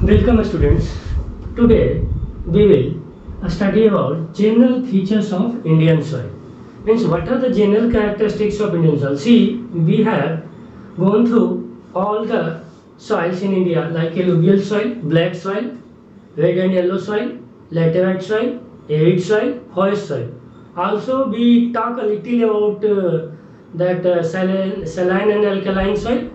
Welcome students. Today we will study about general features of Indian soil. Means what are the general characteristics of Indian soil? See, we have gone through all the soils in India like alluvial soil, black soil, red and yellow soil, laterite soil, arid soil, forest soil. Also we talk a little about that saline and alkaline soil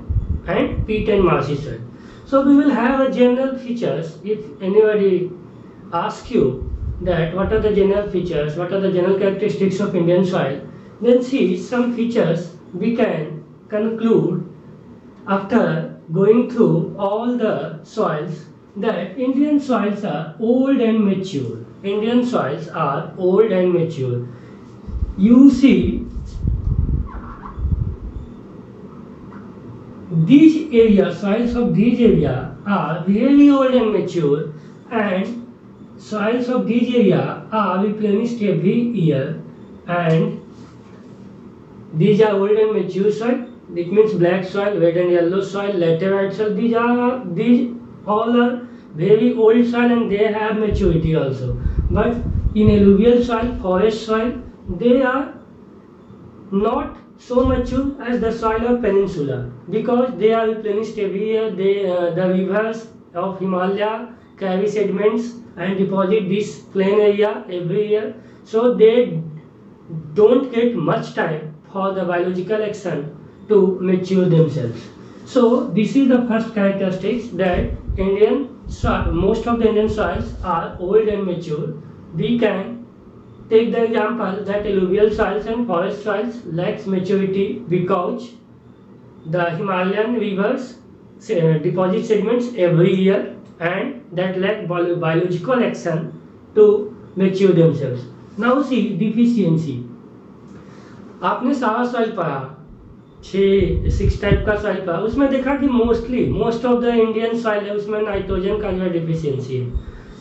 and peat and marshy soil. So we will have a general features. If anybody asks you that what are the general features, what are the general characteristics of Indian soil, then see some features we can conclude after going through all the soils that Indian soils are old and mature. Indian soils are old and mature. You see, these areas, soils of these area are really old and mature, and soils of these area are replenished every year, and these are old and mature soil. It means black soil, red and yellow soil, laterite soil. These all are very old soil and they have maturity also. But in alluvial soil, forest soil, they are not so mature as the soil of peninsula because they are replenished every year. The rivers of Himalaya carry sediments and deposit this plain area every year, so they don't get much time for the biological action to mature themselves. So this is the first characteristics that most of the Indian soils are old and mature. We can take the example that alluvial soils and forest soils lacks maturity because the Himalayan rivers deposit sediments every year and that lack biological action to mature themselves. Now see deficiency. आपने सारा soil पढ़ा, 6 type का soil पढ़ा, उसमें देखा कि most of the Indian soil है उसमें नाइट्रोजन का जो डिफिशियंसी है.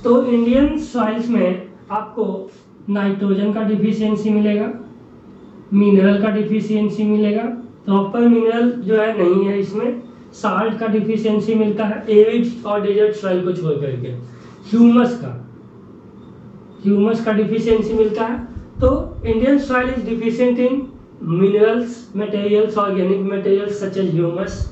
तो इंडियन सॉइल्स में आपको नाइट्रोजन का डिफिशियंसी मिलेगा, मिनरल का डिफिशियंसी मिलेगा, प्रॉपर मिनरल जो है नहीं है इसमें, साल्ट का डिफिशियंसी मिलता है एरिड और डेजर्ट सॉइल को छोड़ करके, ह्यूमस का डिफिशियंसी मिलता है. तो Indian soil is deficient in minerals, materials, organic materials such as humus,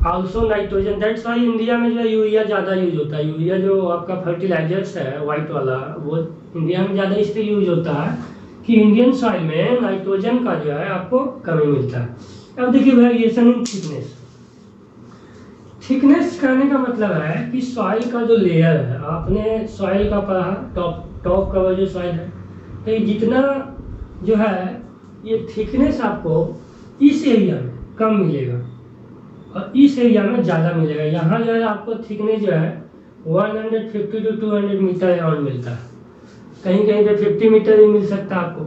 also nitrogen. That's why India में जो है यूरिया ज़्यादा यूज होता है. यूरिया जो आपका फर्टिलाइजर्स है वाइट वाला, वो इंडिया में ज़्यादा इसलिए यूज होता है कि इंडियन सॉइल में नाइट्रोजन का जो है आपको कमी मिलता है. अब देखिए वेरिएशन इन थिकनेस कहने का मतलब है कि सॉइल का जो लेयर है, आपने सॉइल का पढ़ा, टॉप कवर जो सॉइल है, तो ये जितना जो है ये थिकनेस आपको इस एरिया में कम मिलेगा और इस एरिया में ज़्यादा मिलेगा. यहाँ जो है आपको थिकनेस जो है 150 to 200 मीटर अराउंड मिलता है, कहीं कहीं पे 50 मीटर भी मिल सकता है आपको.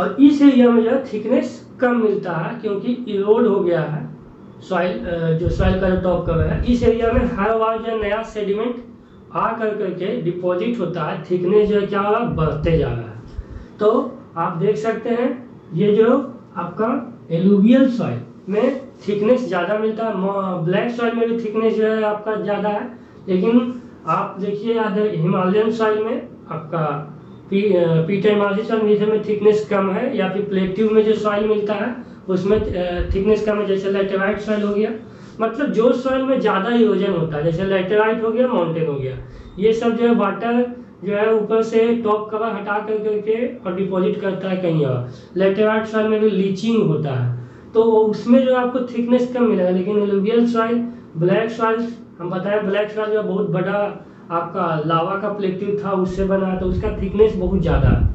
और इस एरिया में जो है थिकनेस कम मिलता है क्योंकि इरोड हो गया है सॉइल, जो सॉइल का जो टॉप कवर है. इस एरिया में हर बार जो नया सेडिमेंट आ करके डिपॉजिट होता है, थिकनेस जो है क्या हो रहा है, बढ़ते जा रहा है. तो आप देख सकते हैं ये जो आपका एलुवियल सॉइल में थिकनेस ज़्यादा मिलता है, ब्लैक सॉइल में भी थिकनेस जो है आपका ज़्यादा है. लेकिन आप देखिए हिमालयन सॉइल में आपका पीट एंड मार्शी सॉइल में थिकनेस कम है, या फिर प्लेट्यू में जो सॉइल मिलता है उसमें थिकनेस कम है, जैसे लैटेराइट सॉइल हो गया. मतलब जो सॉइल में ज़्यादा इरोजन होता है, जैसे लैटेराइट हो गया, माउंटेन हो गया, ये सब जो है वाटर जो है ऊपर से टॉप कवर हटा करके और डिपॉजिट करता है कहीं और. लैटेराइट सॉइल में भी लीचिंग होता है तो उसमें जो आपको थिकनेस कम मिलेगा. लेकिन एलुवियल सॉइल, ब्लैक सॉइल, हम बताएं ब्लैक सॉइल जो बहुत बड़ा आपका लावा का प्लेट्यू था उससे बना है, तो उसका थिकनेस बहुत ज़्यादा है.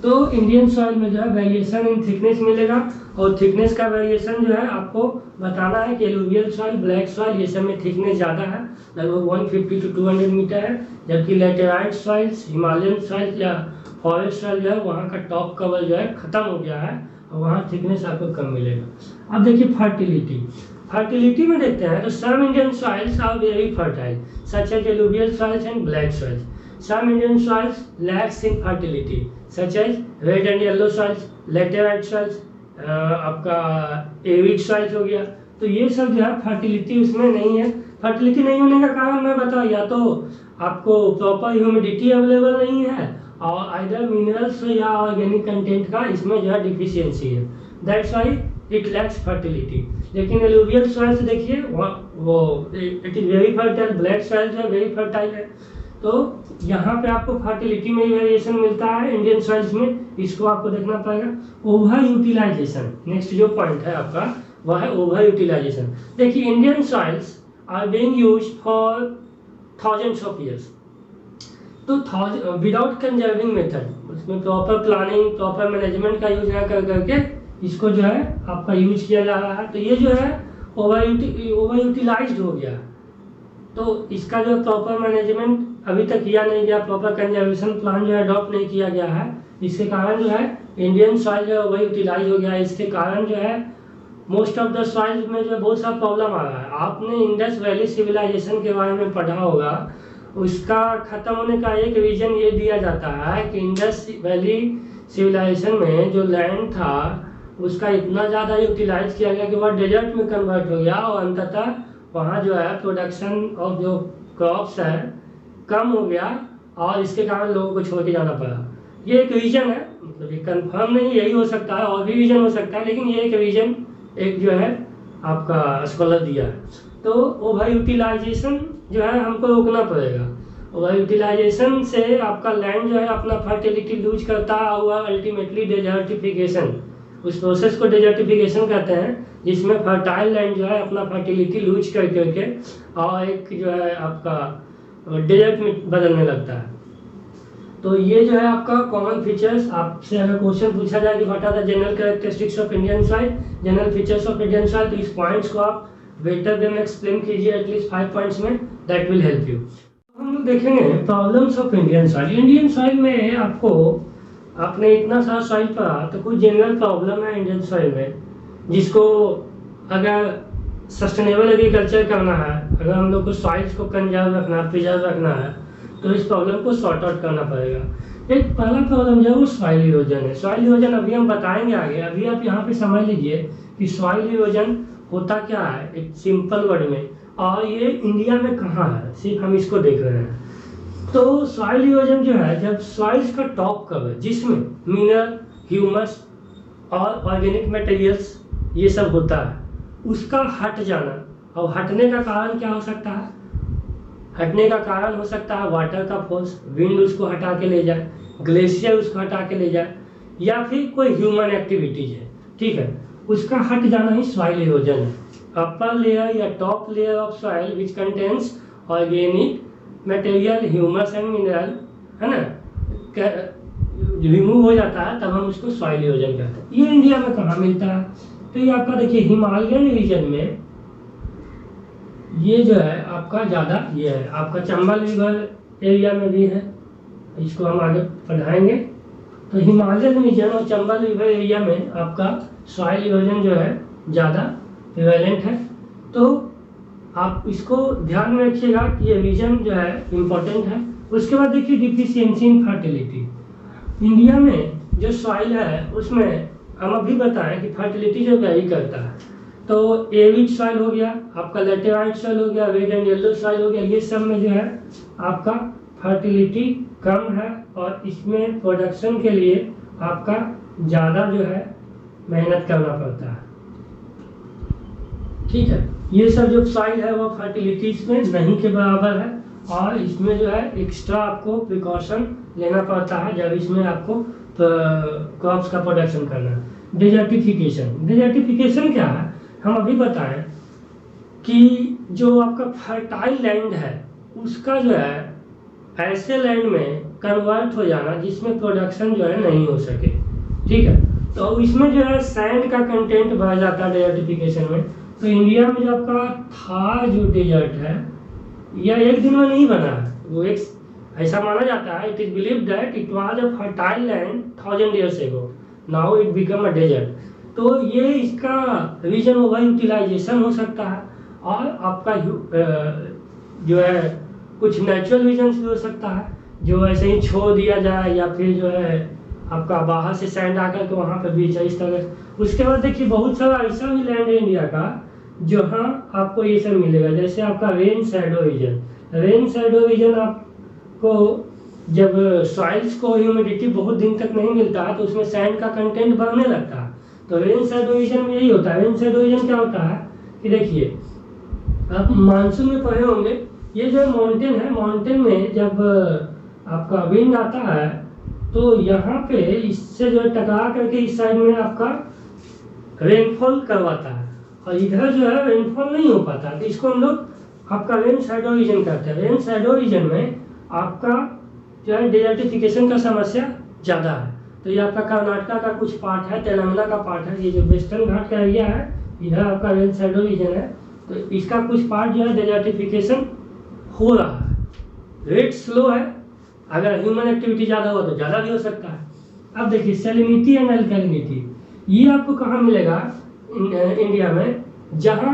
तो इंडियन सॉइल में जो है वेरिएशन इन थिकनेस मिलेगा, और थिकनेस का वेरिएशन जो है आपको बताना है कि एलुवियल सॉइल, ब्लैक सॉइल, ये सब में थिकनेस ज़्यादा है, लगभग 150 to 200 मीटर है. जबकि लैटेराइट सॉइल्स, हिमालयन सॉइल या फॉरेस्ट सॉइल जो है वहाँ का टॉप कवर जो है ख़त्म हो गया है और वहाँ थिकनेस आपको कम मिलेगा. अब देखिए फर्टिलिटी में देखते हैं तो some Indian soils are very fertile such as alluvial soils and black soils. Some Indian soils lacks in fertility, such as red and yellow soils, laterite soils, आपका एविड सॉइल्स हो गया. तो ये सब जो है फर्टिलिटी उसमें नहीं है. फर्टिलिटी नहीं होने का कारण मैं बताऊँ, या तो आपको प्रॉपर ह्यूमिडिटी अवेलेबल नहीं है और आइदर मिनरल्स या ऑर्गेनिक कंटेंट का इसमें जो है डिफिशियंसी है, that's why it lacks fertility. लेकिन एलुवियल सॉइल से देखिए वो it is very fertile, black soil जो है वेरी फर्टाइल है, तो यहाँ पे आपको फर्टिलिटी में वेरिएशन मिलता है इंडियन सॉइल्स में, इसको आपको देखना पड़ेगा। ओवर यूटिलाइजेशन, नेक्स्ट जो पॉइंट है आपका वह है ओवर यूटिलाइजेशन। देखिए Indian soils are being used for thousands of years, तो विदाउट कंजर्विंग मेथड, उसमें प्रॉपर प्लानिंग प्रॉपर मैनेजमेंट का यूज ना कर करके इसको जो है आपका यूज किया जा रहा है, तो ये जो है ओवर यूटिलाइज्ड हो गया। तो इसका जो प्रॉपर मैनेजमेंट अभी तक किया नहीं गया, प्रॉपर कंजर्वेशन प्लान जो है अडॉप्ट नहीं किया गया है, इसके कारण जो है इंडियन सॉइल जो है ओवर यूटिलाइज हो गया है। इसके कारण जो है मोस्ट ऑफ द सॉइल्स में जो बहुत सा प्रॉब्लम आ रहा है। आपने इंडस वैली सिविलाइजेशन के बारे में पढ़ा होगा, उसका खत्म होने का एक रीजन ये दिया जाता है कि इंडस वैली सिविलाइजेशन में जो लैंड था उसका इतना ज़्यादा यूटिलाइज किया गया कि वह डेजर्ट में कन्वर्ट हो गया और अंततः वहाँ जो है प्रोडक्शन ऑफ जो क्रॉप्स है कम हो गया और इसके कारण लोगों को छोड़ के जाना पड़ा। ये एक रीजन है, मतलब ये कंफर्म नहीं, यही हो सकता है और भी रीजन हो सकता है, लेकिन ये एक रीजन एक जो है आपका स्कॉलर दिया है। तो ओवर यूटिलाइजेशन जो है हमको रोकना पड़ेगा। ओवर यूटिलाइजेशन से आपका लैंड जो है अपना फर्टिलिटी लूज करता हुआ अल्टीमेटली डेजर्टिफिकेशन, उस प्रोसेस को डेजर्टिफिकेशन कहते हैं, जिसमें फर्टाइल लैंड जो है अपना फर्टिलिटी लूज कर करके और एक जो है आपका डेजर्ट में बदलने लगता है। तो ये जो है आपका कॉमन फीचर्स, आपसे अगर क्वेश्चन पूछा जाए कि what are the general characteristics of Indian soil, general features of Indian soil, तो इस पॉइंट्स को आप बेटर वे में एक्सप्लेन कीजिए एटलीस्ट 5 पॉइंट्स में, दैट विल हेल्प यू। हम लोग देखेंगे problems of Indian soil. Indian soil में आपको, आपने इतना सारा सॉइल पढ़ा तो कोई जनरल प्रॉब्लम है इंडियन सॉइल में जिसको अगर सस्टेनेबल एग्रीकल्चर करना है, अगर हम लोग को सॉइल्स को कंजर्व रखना है, प्रिजर्व रखना है, तो इस प्रॉब्लम को सॉर्ट आउट करना पड़ेगा। एक पहला प्रॉब्लम जो है वो सॉइल इरोजन है। सॉइल इरोजन अभी हम बताएंगे आगे, अभी आप यहाँ पे समझ लीजिए कि सॉइल इरोजन होता क्या है एक सिंपल वर्ड में, और ये इंडिया में कहाँ है, सिर्फ हम इसको देख रहे हैं। तो सॉइल इरोजन जो है जब सॉइल्स का टॉप कवर जिसमें मिनरल, ह्यूमस और ऑर्गेनिक मटेरियल्स ये सब होता है, उसका हट जाना, और हटने का कारण क्या हो सकता है? हटने का कारण हो सकता है वाटर का फोर्स, विंड उसको हटा के ले जाए, ग्लेशियर उसको हटा के ले जाए, या फिर कोई ह्यूमन एक्टिविटीज है, ठीक है, उसका हट जाना ही सॉइल इरोजन है। अपर लेयर या top layer of soil which contains organic material, humus and mineral, है ना, रिमूव हो जाता है, तब हम उसको सॉइल इरोजन कहते हैं। ये इंडिया में कहाँ मिलता है? तो ये आपका देखिए हिमालयन रीजन में ये जो है आपका ज़्यादा ये है, आपका चंबल रिवर एरिया में भी है, इसको हम आगे पढ़ाएंगे। तो हिमालयन रीजन और चंबल रिवर एरिया में आपका सॉइल इरोजन जो है ज़्यादा प्रिवेलेंट है। तो आप इसको ध्यान में रखिएगा कि ये रीजन जो है इम्पोर्टेंट है। उसके बाद देखिए डिफिशियंसी इन फर्टिलिटी। इंडिया में जो सॉइल है उसमें हम अभी बताएं कि फर्टिलिटी जो वेरी करता है, तो एविड सॉइल हो गया, आपका लेटेराइट सॉइल हो गया, रेड एंड येलो सॉइल हो गया, ये सब में जो है आपका फर्टिलिटी कम है और इसमें प्रोडक्शन के लिए आपका ज़्यादा जो है मेहनत करना पड़ता है, ठीक है। ये सब जो सॉइल है वो फर्टिलिटी इसमें नहीं के बराबर है और इसमें जो है एक्स्ट्रा आपको प्रिकॉशन लेना पड़ता है जब इसमें आपको क्रॉप्स का प्रोडक्शन करना है। डेजर्टिफिकेशन, डेजर्टिफिकेशन क्या है हम अभी बताएं कि जो आपका फर्टाइल लैंड है उसका जो है ऐसे लैंड में कन्वर्ट हो जाना जिसमें प्रोडक्शन जो है नहीं हो सके, ठीक है। तो इसमें जो है सैंड का कंटेंट बढ़ जाता है डेजर्टिफिकेशन में। तो इंडिया में जो आपका थार जो डेजर्ट है यह एक दिन में नहीं बना है, वो एक ऐसा माना जाता है, it is believed that it was a fertile land 1000 years ago, now it become a desert. तो ये इसका रीजन ओवर यूटिलाइजेशन हो सकता है और आपका जो है कुछ नेचुरल रीजन भी हो सकता है जो ऐसे ही छोड़ दिया जाए या फिर जो है आपका बाहर से सैंड आकर के वहाँ पे बीच है इस तरह। उसके बाद देखिए बहुत सारा ऐसा भी लैंड है इंडिया का जहाँ आपको ये सब मिलेगा। जैसे आपका rain shadow reason, rain shadow reason आपको जब सॉइल्स को ह्यूमिडिटी बहुत दिन तक नहीं मिलता है तो उसमें सैंड का कंटेंट बढ़ने लगता है। तो रेन शैडो रीजन में यही होता है। रेन शैडो रीजन क्या होता है कि देखिए, आप मानसून में पढ़े होंगे, ये जो माउंटेन है, माउंटेन में जब आपका विंड आता है तो यहाँ पे इससे जो है टकरा करके इस साइड में आपका रेनफॉल करवाता है, और इधर जो है रेनफॉल नहीं हो पाता। तो इसको हम लोग आपका रेन शैडो रीजन कहते हैं। रेन शैडो रीजन में आपका जो है डेजर्टिफिकेशन का समस्या ज़्यादा है। तो ये आपका कर्नाटका का कुछ पार्ट है, तेलंगाना का पार्ट है, ये जो वेस्टर्न घाट का एरिया है, इधर आपका रेन शैडो रीजन है। तो इसका कुछ पार्ट जो है डेजर्टिफिकेशन हो रहा है, रेट स्लो है। अगर ह्यूमन एक्टिविटी ज़्यादा हो तो ज़्यादा भी हो सकता है। अब देखिए सैलिनिटी एंड अल्कलिनिटी, ये आपको कहाँ मिलेगा इंडिया में, जहाँ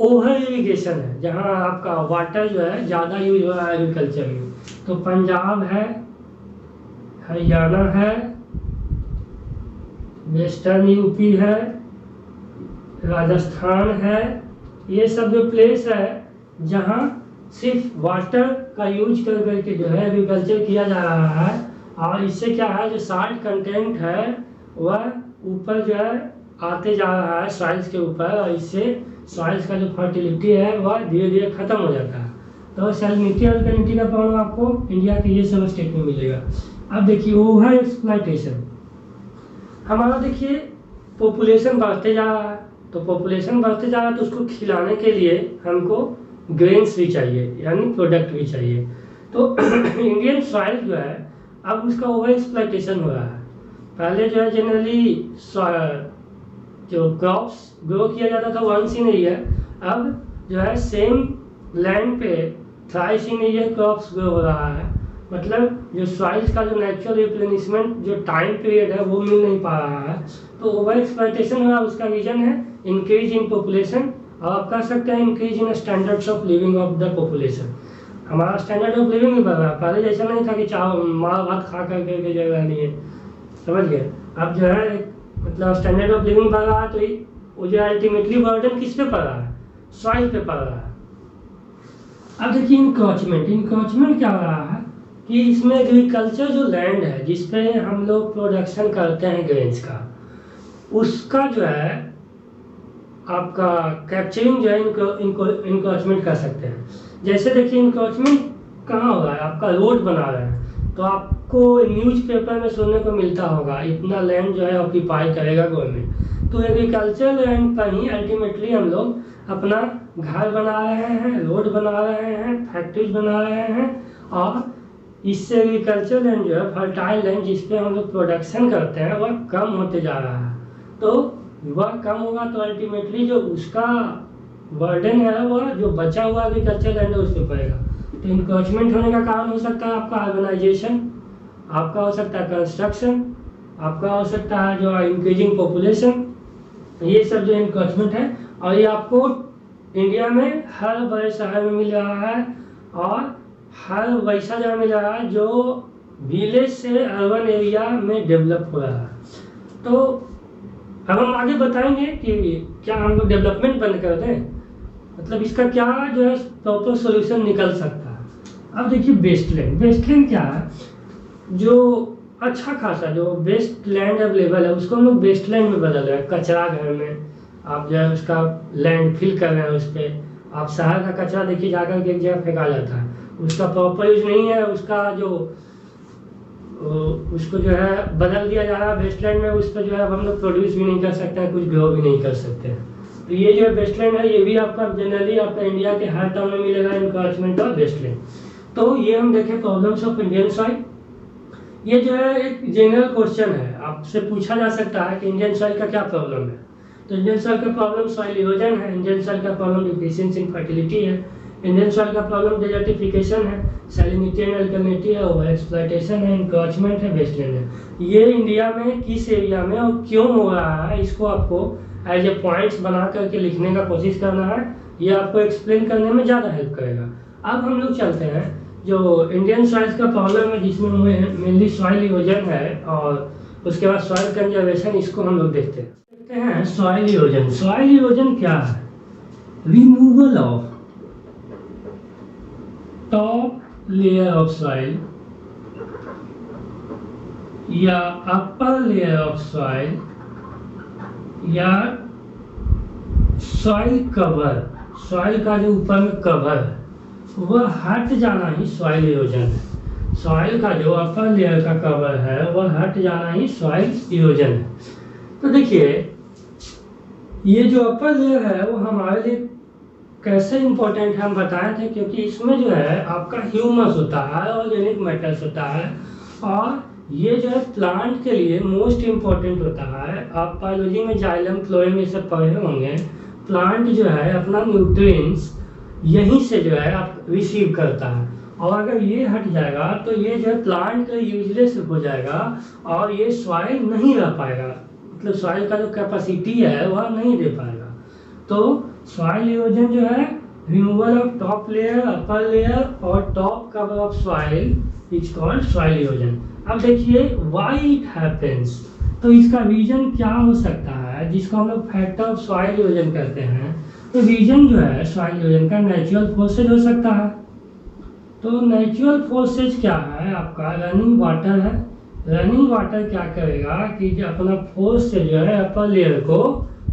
ओवर इरिगेशन है, जहाँ आपका वाटर जो है ज़्यादा यूज हो रहा है एग्रीकल्चर में। तो पंजाब है, हरियाणा है, वेस्टर्न यूपी है, राजस्थान है, ये सब जो प्लेस है जहाँ सिर्फ वाटर का यूज कर करके जो है एग्रीकल्चर किया जा रहा है, और इससे क्या है, जो साल्ट कंटेंट है वह ऊपर जो है आते जा रहा है सॉइल्स के ऊपर, और इससे सॉइल्स का जो फर्टिलिटी है वह धीरे धीरे खत्म हो जाता है। तो सैलिनिटी और अल्कलिनिटी का प्रॉब्लम आपको इंडिया के ये सब स्टेट में मिलेगा। अब देखिए ओवर एक्सप्लॉयटेशन, हमारा देखिए पॉपुलेशन बढ़ते जा रहा है, तो पॉपुलेशन बढ़ते जा रहा है तो उसको खिलाने के लिए हमको ग्रेन्स भी चाहिए, यानी प्रोडक्ट भी चाहिए। तो इंडियन सॉइल जो है अब उसका ओवर एक्सप्लॉयटेशन हो रहा है। पहले जो है जनरली जो क्रॉप्स ग्रो किया जाता था वन इन ईयर, अब जो है सेम लैंड पे थ्राइस इन ईयर क्रॉप्स ग्रो हो रहा है। मतलब जो सॉइल्स का जो नेचुरल रिप्लेनिशमेंट जो टाइम पीरियड है वो मिल नहीं पा रहा है, तो ओवर एक्सप्लॉयटेशन हुआ। उसका रीजन है इंक्रीज इन पॉपुलेशन, और आप कह सकते हैं increase in standards of living of the population. हमारा स्टैंडर्ड ऑफ लिविंग भी बढ़ रहा है, पहले जैसा नहीं था कि चावल मार भात खा करके जगह नहीं है, समझ गए। अब जो है मतलब स्टैंडर्ड ऑफ लिविंग बढ़ रहा है, तो वो जो अल्टीमेटली बर्डन किस पे पड़ रहा है, सॉइल पे पड़ रहा है। अब देखिए इंक्रोचमेंट, इंक्रोचमेंट क्या हो रहा है कि इसमें एग्रीकल्चर जो लैंड है जिसपे हम लोग प्रोडक्शन करते हैं ग्रेन्स का, उसका जो है आपका कैप्चरिंग जो है इंक्रोचमेंट कर सकते हैं। जैसे देखिए इंक्रोचमेंट कहाँ हो रहा है, आपका रोड बना रहे हैं तो आपको न्यूज़पेपर में सुनने को मिलता होगा इतना लैंड जो है ऑक्यूपाई करेगा गवर्नमेंट। तो एग्रीकल्चर लैंड पर ही अल्टीमेटली हम लोग अपना घर बना रहे हैं, रोड बना रहे हैं, फैक्ट्रीज बना रहे हैं, और इससे एग्रीकल्चर लैंड जो है फर्टाइल लैंड जिसपे हम लोग प्रोडक्शन करते हैं वह कम होते जा रहा है। तो वह कम होगा तो अल्टीमेटली जो उसका बर्डन है वह जो बचा हुआ एग्रीकल्चर लैंड है उस पर पड़ेगा। तो इंक्रोचमेंट होने का कारण हो सकता है आपका अर्बनाइजेशन, आपका हो सकता है कंस्ट्रक्शन, आपका हो सकता है जो इंक्रीजिंग पॉपुलेशन, ये सब जो इंक्रोचमेंट है। और ये आपको इंडिया में हर बड़े शहर में मिल रहा है, और हर वैसा जगह मिल रहा है जो विलेज से अर्बन एरिया में डेवलप हो रहा है। तो अब हम आगे बताएंगे कि क्या हम लोग डेवलपमेंट बंद कर दें, मतलब इसका क्या जो है प्रॉपर सोल्यूशन निकल सकता है। अब देखिए वेस्टलैंड, वेस्टलैंड क्या है, जो अच्छा खासा जो वेस्ट लैंड अवेलेबल है उसको हम लोग वेस्टलैंड में बदल रहे हैं। कचरा घर में आप जो है उसका लैंड फिल कर रहे हैं, उस पर आप शहर का कचरा देखिए जाकर के एक जगह फेंका जाता है, उसका प्रॉपर यूज नहीं है, उसका जो उसको जो है बदल दिया जा रहा है वेस्टलैंड में। उस पर जो है हम लोग प्रोड्यूस भी नहीं कर सकते हैं, कुछ ग्रो भी नहीं कर सकते हैं। तो ये जो वेस्टलैंड है ये भी आपका जनरली आपका इंडिया के हर टाउन में मिलेगा इंक्रोचमेंट ऑफ वेस्टलैंड। तो ये हम देखें प्रॉब्लम्स ऑफ इंडियन सॉइल। ये जो है एक जनरल क्वेश्चन है, आपसे पूछा जा सकता है कि इंडियन सॉइल का क्या प्रॉब्लम है। तो इंडियन सॉइल का प्रॉब्लम सॉइल इरोजन है, इंडियन सॉइल का प्रॉब्लम डिफिशिएंसी इन फर्टिलिटी है, इंडियन सॉइल का प्रॉब्लम डेजर्टिफिकेशन है, सैलिनिटी एंड अल्कलिनिटी है, ओवर एक्सप्लॉयटेशन है, इंक्रोचमेंट है, वेस्टलैंड है। ये इंडिया में किस एरिया में और क्यों हो रहा है इसको आपको एज ए पॉइंट्स बना करके लिखने का कोशिश करना है, ये आपको एक्सप्लेन करने में ज़्यादा हेल्प करेगा। अब हम लोग चलते हैं जो इंडियन सॉइल्स का प्रॉब्लम है जिसमें मेनली सॉइल इरोजन है, और उसके बाद सॉइल कंजर्वेशन, इसको हम लोग देखते हैं। सॉइल इरोजन, सॉइल इरोजन क्या है। removal of top layer of soil या upper layer of soil या सॉइल कवर, सॉइल का जो ऊपर में कवर है वह हट जाना ही सॉइल इरोजन है। सॉइल का जो अपर लेयर का कवर है वह हट जाना ही सॉइल इरोजन है। तो देखिए ये जो अपर लेयर है वो हमारे लिए कैसे इम्पोर्टेंट है हम बताए थे, क्योंकि इसमें जो है आपका ह्यूमस होता है, ऑर्गेनिक मैटर्स होता है, और ये जो है प्लांट के लिए मोस्ट इम्पोर्टेंट होता है। आप बायोलॉजी में जाइलम फ्लोएम ये सब पढ़े होंगे। प्लांट जो है अपना न्यूट्रिएंट्स यहीं से जो है आप रिसीव करता है, और अगर ये हट जाएगा तो ये जो है प्लांट का यूजलेस हो जाएगा और ये सॉइल नहीं रह पाएगा, मतलब सॉइल का जो कैपेसिटी है वह नहीं दे पाएगा। तो सॉइल इरोजन जो है removal of top layer, upper layer और top cover of soil is called soil erosion. अब देखिए व्हाई इट हैपेंस, तो इसका रीजन क्या हो सकता है जिसको हम लोग फैक्टर ऑफ सॉइल इरोजन करते हैं। तो रीजन जो है सॉइल इरोजन का नेचुरल फोर्सेज हो सकता है। तो नेचुरल फोर्सेज क्या है, आपका रनिंग वाटर है। रनिंग वाटर क्या करेगा कि जो अपना फोर्स से जो है अपर लेयर को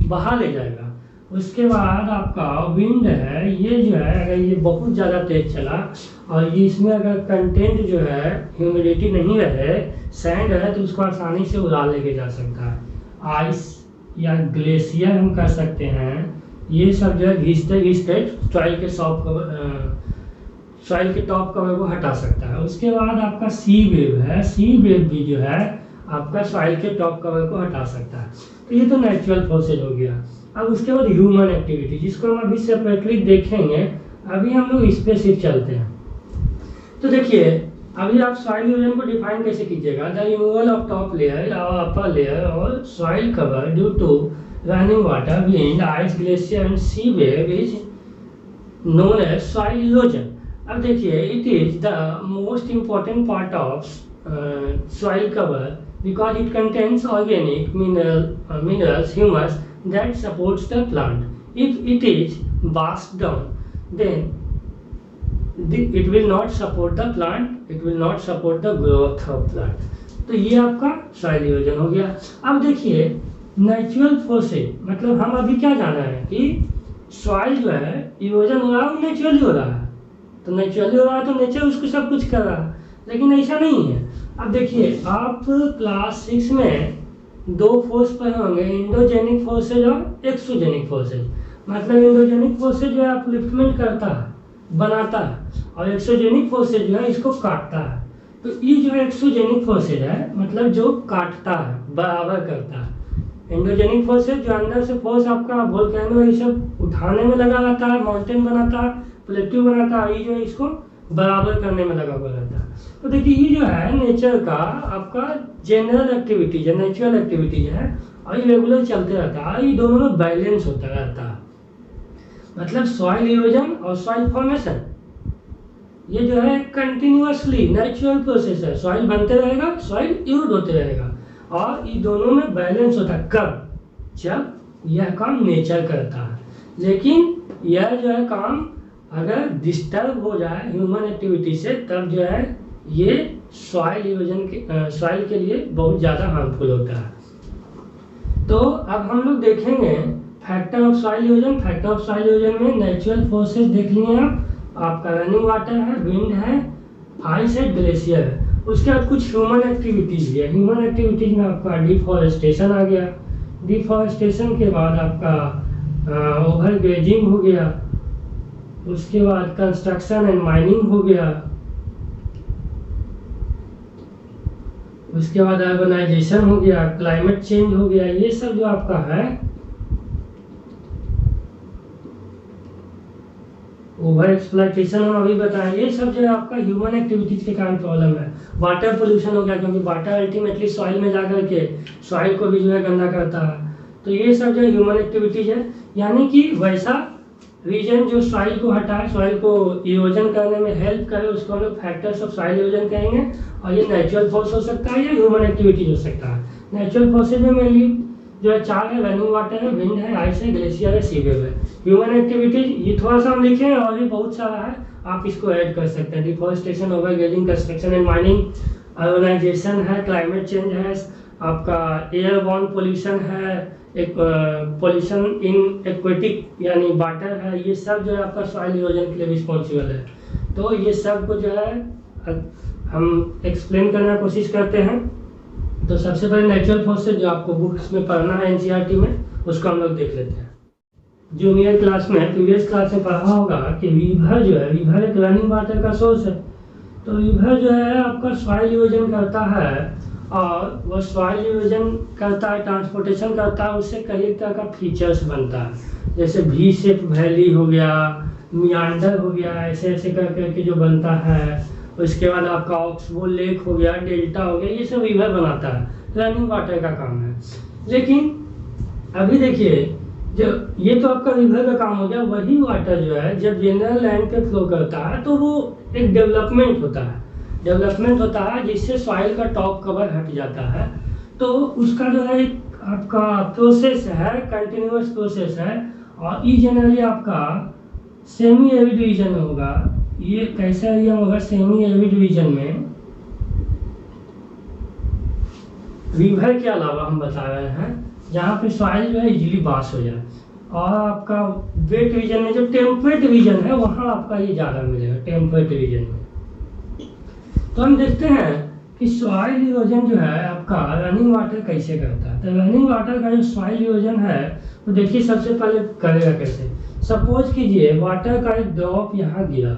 बहा ले जाएगा। उसके बाद आपका विंड है, ये जो है अगर ये बहुत ज़्यादा तेज चला और ये इसमें अगर कंटेंट जो है ह्यूमिडिटी नहीं रहे, सैंड है, तो उसको आसानी से उड़ा लेके जा सकता है। आइस या ग्लेशियर हम कर सकते हैं, ये सब जो है घिसते घिसते सॉइल के टॉप कवर को हटा सकता है। उसके बाद आपका सी वेव है, सी वेव भी जो है आपका सॉइल के टॉप कवर को हटा सकता है। तो ये तो नेचुरल फोर्सेज हो गया। अब उसके बाद ह्यूमन एक्टिविटी, जिसको हम अभी सेपरेटली देखेंगे, अभी हम लोग इस पे सिर्फ चलते हैं। तो देखिए अभी आप सॉइल इरोजन को डिफाइन कैसे कीजिएगा, the removal of top layer और अपर लेयर और soil cover due to running water, wind, ice, glacier and sea wave is known as soil erosion. अब देखिए it is the most important part of soil cover because it contains organic minerals, humus that supports the plant. If it is washed down, then it will not support the plant, it will not support the growth of plant. तो ये आपका soil erosion हो गया। अब देखिए natural forces, मतलब हम अभी क्या जाना है कि सॉइल जो है इरोजन हो रहा है, नेचुरली हो रहा है। तो नेचुरली हो रहा है तो नेचर उसको सब कुछ कर रहा है, लेकिन ऐसा नहीं है। अब देखिए आप क्लास 6 में दो फोर्स पढ़े होंगे, इंडोजेनिक फोर्सेज और एक्सोजेनिक फोर्सेज। मतलब इंडोजेनिक फोर्सेज जो है अपलिफ्टमेंट करता है, बनाता है, और एक्सोजेनिक फोर्सेज जो है इसको काटता है। तो ये जो एक्सोजेनिक फोर्सेज है मतलब जो काटता है, बराबर करता है। इंडोजेनिक फोर्सेज जो अंदर से फोर्स आपका वोल्केनो ये सब उठाने में लगा रहता है, माउंटेन बनाता है, प्लेट्यू बनाता है, ये जो है इसको बराबर करने में लगा हुआ रहता है। तो देखिए ये जो है नेचर का आपका जनरल एक्टिविटीज है, नेचुरल एक्टिविटीज है, और ये रेगुलर चलते रहता है, ये दोनों में बैलेंस होता रहता है। मतलब सॉइल इरोजन और सॉइल फॉर्मेशन ये जो है कंटिन्यूअसली नेचुरल प्रोसेस है। सॉइल बनते रहेगा, सॉइल इरोड होते रहेगा, और ये दोनों में बैलेंस होता है। कब? जब यह काम नेचर करता है। लेकिन यह जो है काम अगर डिस्टर्ब हो जाए ह्यूमन एक्टिविटी से, तब जो है ये सॉइल इरोजन के सॉइल के लिए बहुत ज़्यादा हार्मफुल होता है। तो अब हम लोग देखेंगे factor of soil erosion. Factor of soil erosion में नेचुरल फोर्सेस देख लिए आपका रनिंग वाटर है, विंड है, आइस है, ग्लेशियर है। उसके बाद कुछ ह्यूमन एक्टिविटीज भी है। ह्यूमन एक्टिविटीज में आपका डिफॉरेस्टेशन आ गया। डिफॉरेस्टेशन के बाद आपका ओवर ग्रेजिंग हो गया। उसके बाद कंस्ट्रक्शन एंड माइनिंग हो गया। उसके बाद अर्बनाइजेशन हो गया, क्लाइमेट चेंज हो गया। ये सब जो आपका है ओवर एक्सप्लॉइटेशन हम अभी बताएं, ये सब जो है आपका ह्यूमन एक्टिविटीज के कारण प्रॉब्लम है। वाटर पोल्यूशन हो गया, क्योंकि वाटर अल्टीमेटली सॉइल में जाकर के सॉइल को भी जो है गंदा करता है। तो ये सब जो ह्यूमन एक्टिविटीज है, यानी कि वैसा रीजन जो सॉइल को हटाए, सॉइल को इरोजन करने में हेल्प करे, उसको हम लोग फैक्टर्स ऑफ सॉइल इरोजन कहेंगे। और ये नेचुरल फोर्स हो सकता है या ह्यूमन एक्टिविटीज हो सकता है। नेचुरल फोर्सेज में मेनली जो है 4 है, रनिंग वाटर है, विंड है, आइस है, ग्लेशियर है, सी वेव है। ह्यूमन एक्टिविटीज ये थोड़ा सा हम लिखे हैं और भी बहुत सारा है, आप इसको ऐड कर सकते हैं। Deforestation, overgrazing, construction and mining, urbanisation है, क्लाइमेट चेंज है, आपका एयरबॉर्न पोल्यूशन है, एक पोल्यूशन इन एक्वेटिक यानी वाटर है, ये सब जो है आपका सॉइल इरोजन के लिए रिस्पॉन्सिबल है। तो ये सब को जो है हम एक्सप्लेन करने की कोशिश करते हैं। तो सबसे पहले नेचुरल फोर्सेज जो आपको बुक्स में पढ़ना है एनसीईआरटी में, उसको हम लोग देख लेते हैं। जूनियर क्लास में, प्रीवियस क्लास में पढ़ा होगा कि रिवर जो है, रिवर एक रनिंग वाटर का सोर्स है। तो रिवर जो है आपका सॉइल इरोजन करता है, और वो सॉइल इरोजन करता है, ट्रांसपोर्टेशन करता है, उससे कई तरह का फीचर्स बनता है, जैसे वी शेप वैली हो गया, मियांडर हो गया, ऐसे ऐसे कर करके जो बनता है। उसके बाद आपका ऑक्सबो लेक हो गया, डेल्टा हो गया, ये सब रिवर बनाता है, रनिंग वाटर का काम है। लेकिन अभी देखिए, जो ये तो आपका रिवर का काम हो गया, वही वाटर जो है जब जनरल लैंड पे फ्लो करता है तो वो एक डेवलपमेंट होता है जिससे सॉइल का टॉप कवर हट जाता है। तो उसका जो है एक आपका प्रोसेस है, कंटिन्यूअस प्रोसेस है, और ये जनरली आपका सेमी एरिड रीजन होगा। ये कैसा एरिया होगा? सेमी एरिड रीजन में रिवर के अलावा हम बता रहे हैं जहाँ पे सॉइल जो है इजीली पास हो जाए, और आपका वेट रीजन में जो टेम्परेट रीजन है वहाँ आपका ये ज़्यादा मिलेगा, टेम्परेट रीजन में। तो हम देखते हैं कि सॉइल इरोजन जो है आपका रनिंग वाटर कैसे करता है। तो रनिंग वाटर का जो सॉइल इरोजन है तो देखिए सबसे पहले करेगा कैसे। सपोज कीजिए वाटर का एक ड्रॉप यहाँ गिरा,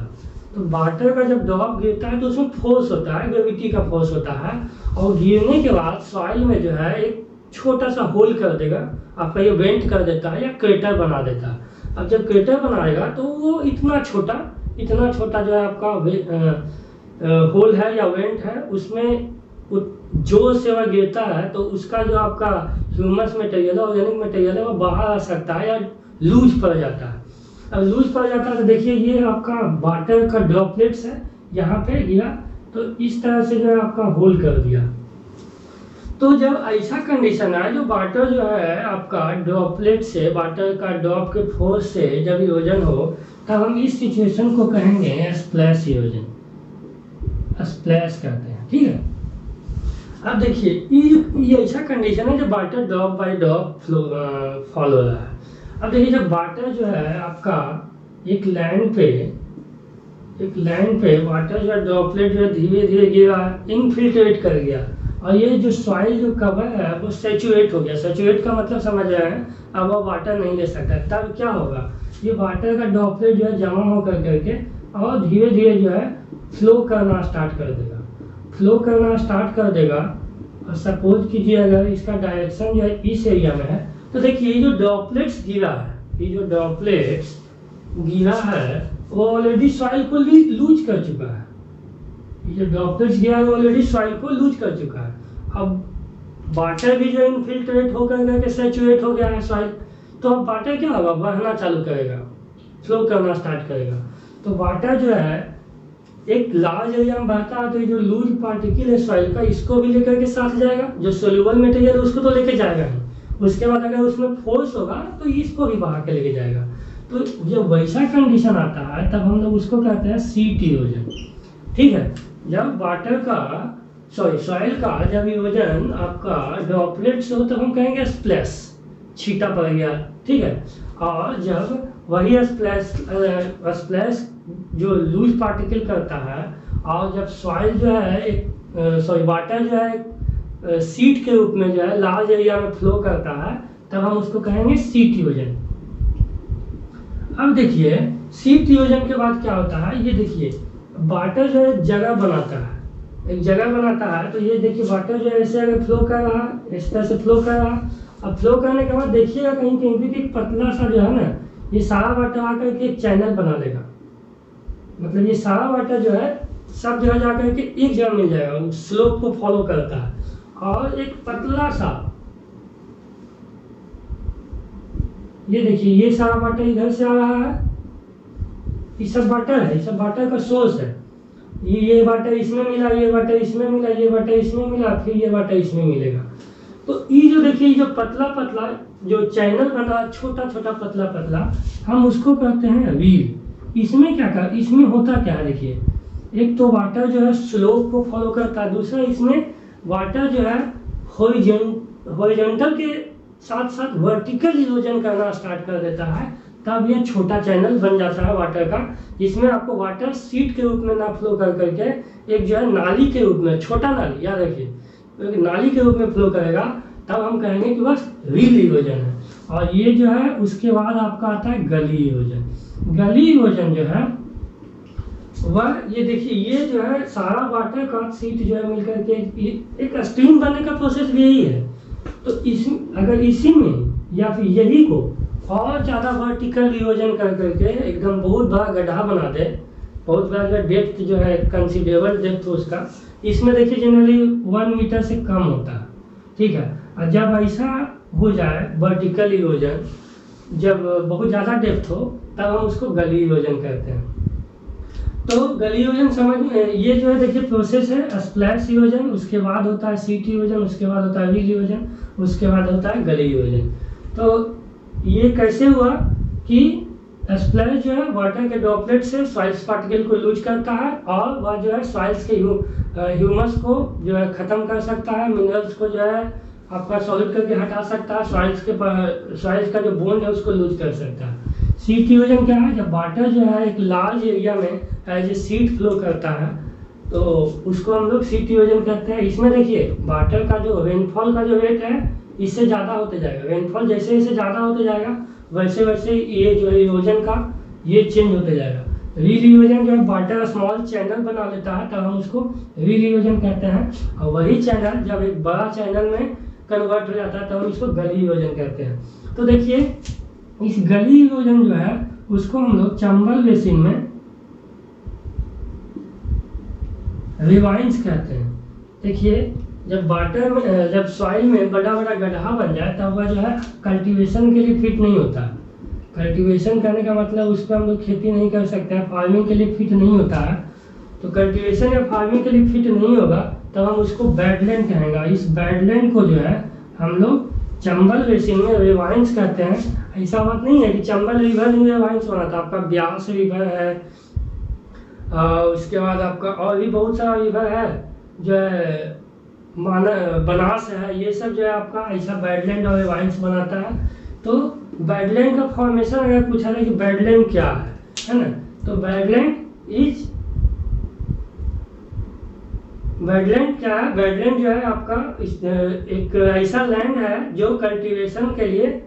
तो वाटर का जब ड्रॉप गिरता है तो उसमें फोर्स होता है, ग्रेविटी का फोर्स होता है, और गिरने के बाद सॉइल में जो है एक छोटा सा होल कर देगा, आपका ये वेंट कर देता है या क्रेटर बना देता है। अब जब क्रेटर बनाएगा तो वो इतना छोटा जो है आपका होल है या वेंट है, उसमें जोर से वह गिरता है तो उसका जो आपका ह्यूमस मटेरियल है, ऑर्गेनिक मटेरियल है, वो बाहर आ सकता है या लूज पड़ जाता है। अब लूज पड़ जाता है तो देखिए ये आपका वाटर का ड्रॉपलेट्स है, यहाँ पे गिरा तो इस तरह से जो है आपका होल कर दिया। तो जब ऐसा कंडीशन है, जो वाटर जो है आपका ड्रॉपलेट से, वाटर का ड्रॉप के फोर्स से जब इरोजन हो, तब हम इस सिचुएशन को कहेंगे स्प्लैश इरोजन, स्प्लैश करते हैं, ठीक है। अब देखिए ये ऐसा कंडीशन है जब water drop by drop fall हो रहा है। अब देखिए जब वाटर जो है आपका एक लैंड पे वाटर जो है ड्रॉपलेट जो है धीरे धीरे गिरा, इनफिल्ट्रेट कर गया, और ये जो सॉइल जो कवर है वो सैचुरेट हो गया। सैचुरेट का मतलब समझ रहे हैं, अब वो वाटर नहीं ले सकता। तब क्या होगा, ये वाटर का ड्रॉपलेट जो है जमा होकर करके और धीरे धीरे जो है फ्लो करना स्टार्ट कर देगा। और सपोज कीजिए अगर इसका डायरेक्शन जो है इस एरिया में है, तो देखिए ये जो ड्रॉपलेट्स गिरा है वो ऑलरेडी सॉइल को लूज कर चुका है। ये जो ड्रॉपलेट्स गिरा है वो ऑलरेडी सॉइल को लूज कर चुका है। अब वाटर भी जो इनफिल्ट्रेट होकर करके सैचुरेट हो गया है सॉइल, तो अब वाटर क्या होगा, बहना चालू करेगा, फ्लो करना स्टार्ट करेगा। तो वाटर जो है एक लार्ज एरिया में बहता है, तो ये जो लूज पार्टिकल है सॉइल का, इसको भी लेकर के साथ जाएगा। जो सोल्यूबल मटेरियल है उसको तो लेके जाएगा ही, उसके बाद अगर उसमें फोर्स होगा तो इसको भी बहा के लेके जाएगा। तो जब वैसा कंडीशन आता है तब हम लोग उसको कहते हैं सीट इरोजन, ठीक है। जब वाटर का सॉइल का जब इरोजन आपका ड्रॉपलेट से हो तब हम कहेंगे स्प्लैश, छींटा पड़ गया, ठीक है। और जब वही स्प्लैश जो लूज पार्टिकल करता है, और जब सॉइल जो है एक वाटर जो है सीट के रूप में जो है लार्ज एरिया में फ्लो करता है, तब हम उसको कहेंगे सीट इरोजन। अब देखिए सीट इरोजन के बाद क्या होता है, ये देखिए वाटर जो है जगह बनाता है, तो ये देखिए वाटर जो है ऐसे अगर फ्लो कर रहा है, इस तरह से फ्लो कर रहा है। अब फ्लो करने के बाद देखिएगा कहीं कहीं पे एक पतला सा जो है ना, ये सारा वाटर आकर के एक चैनल बना देगा। मतलब ये सारा वाटर जो है सब जगह जाकर के एक जगह मिल जाएगा, स्लोप को फॉलो करता है। और एक पतला सा, ये देखिए ये सारा वाटर इधर से आ रहा है, ये सब वाटर है, ये सब वाटर का सोर्स है। ये वाटर इसमें मिला, ये वाटर इसमें मिला, ये वाटर इसमें मिला, फिर ये वाटर इसमें मिलेगा। तो ये जो देखिए जो पतला पतला जो चैनल बना छोटा छोटा पतला पतला, हम उसको कहते हैं व्हील। इसमें क्या कर, इसमें होता क्या है देखिए, एक तो वाटर जो है स्लोप को फॉलो करता है, दूसरा इसमें वाटर जो है हॉरिजॉन्टल के साथ साथ वर्टिकल इरोजन करना स्टार्ट कर देता है, तब ये छोटा चैनल बन जाता है वाटर का, जिसमें आपको वाटर सीट के रूप में ना फ्लो कर करके एक जो है नाली के रूप में, छोटा नाली याद रखिए, एक नाली के रूप में फ्लो करेगा, तब हम कहेंगे कि बस व्हील इरोजन है। और ये जो है उसके बाद आपका आता है गली इरोजन। गली इरोजन जो है वह ये देखिए, ये जो है सारा वाटर का सीट जो है मिलकर के एक स्ट्रीम बनने का प्रोसेस भी यही है। तो अगर इसी में या फिर यही को और ज़्यादा वर्टिकल इरोजन कर करके एकदम बहुत बड़ा गड्ढा बना दे, बहुत बड़ा डेप्थ जो है कंसिडरेबल डेप्थ उसका, इसमें देखिए जनरली 1 मीटर से कम होता है, ठीक है। और जब ऐसा हो जाए वर्टिकल इरोजन, जब बहुत ज़्यादा डेप्थ हो, तब हम उसको गली इरोजन कहते हैं। तो गली इरोजन समझ में, ये जो है देखिए प्रोसेस है स्प्लैश इरोजन, उसके बाद होता है सीट इरोजन, उसके बाद होता है व्हील इरोजन, उसके बाद होता है गली इरोजन। तो ये कैसे हुआ कि स्प्लैश जो है वाटर के ड्रॉपलेट से सॉइल्स पार्टिकल को लूज करता है, और वह जो है सॉइल्स के ह्यूमस को जो है ख़त्म कर सकता है, मिनरल्स को जो है आपका सॉलिड करके हटा सकता है, सॉइल्स का जो बोन है उसको लूज कर सकता है। सीट इरोजन क्या है, जब वाटर जो है एक लार्ज एरिया में एज ए सीट फ्लो करता है, तो उसको हम लोग सीट इरोजन कहते हैं। इसमें देखिए वाटर का जो रेनफॉल का जो रेट है इससे ज़्यादा होते जाएगा, रेनफॉल जैसे जैसे ज़्यादा होते जाएगा वैसे वैसे ये जो है इरोजन का ये चेंज होते जाएगा। व्हील इरोजन जो है वाटर स्मॉल चैनल बना लेता है, तब हम उसको व्हील इरोजन कहते हैं। और वही चैनल जब एक बड़ा चैनल में कन्वर्ट हो जाता है, तब हम इसको गली इरोजन कहते हैं। तो देखिए इस गली इरोजन जो है उसको हम लोग चंबल बेसिन में रिवाइंस कहते हैं। देखिए जब वाटर में, जब सॉइल में बड़ा बड़ा गड्ढा बन जाए, तब वह जो है कल्टीवेशन के लिए फिट नहीं होता। कल्टीवेशन करने का मतलब उस पर हम लोग खेती नहीं कर सकते हैं, फार्मिंग के लिए फिट नहीं होता है। तो कल्टीवेशन या फार्मिंग के लिए फिट नहीं होगा, तब हम उसको बैडलैंड कहेंगे। इस बैडलैंड को जो है हम लोग चंबल बेसिन में रिवाइंस कहते हैं। ऐसा बात नहीं है कि चंबल रिवर में रिवाइंस होना था, आपका ब्यास रिवर है, उसके बाद आपका और भी बहुत सारा रिवर है जो है, बनास है, ये सब जो है आपका ऐसा बैडलैंड और रिवाइंस बनाता है। तो बैडलैंड का फॉर्मेशन अगर पूछा जाए कि बैडलैंड क्या है ना, तो बैडलैंड क्या है, बैडलैंड जो है आपका एक ऐसा लैंड है जो कल्टीवेशन के लिए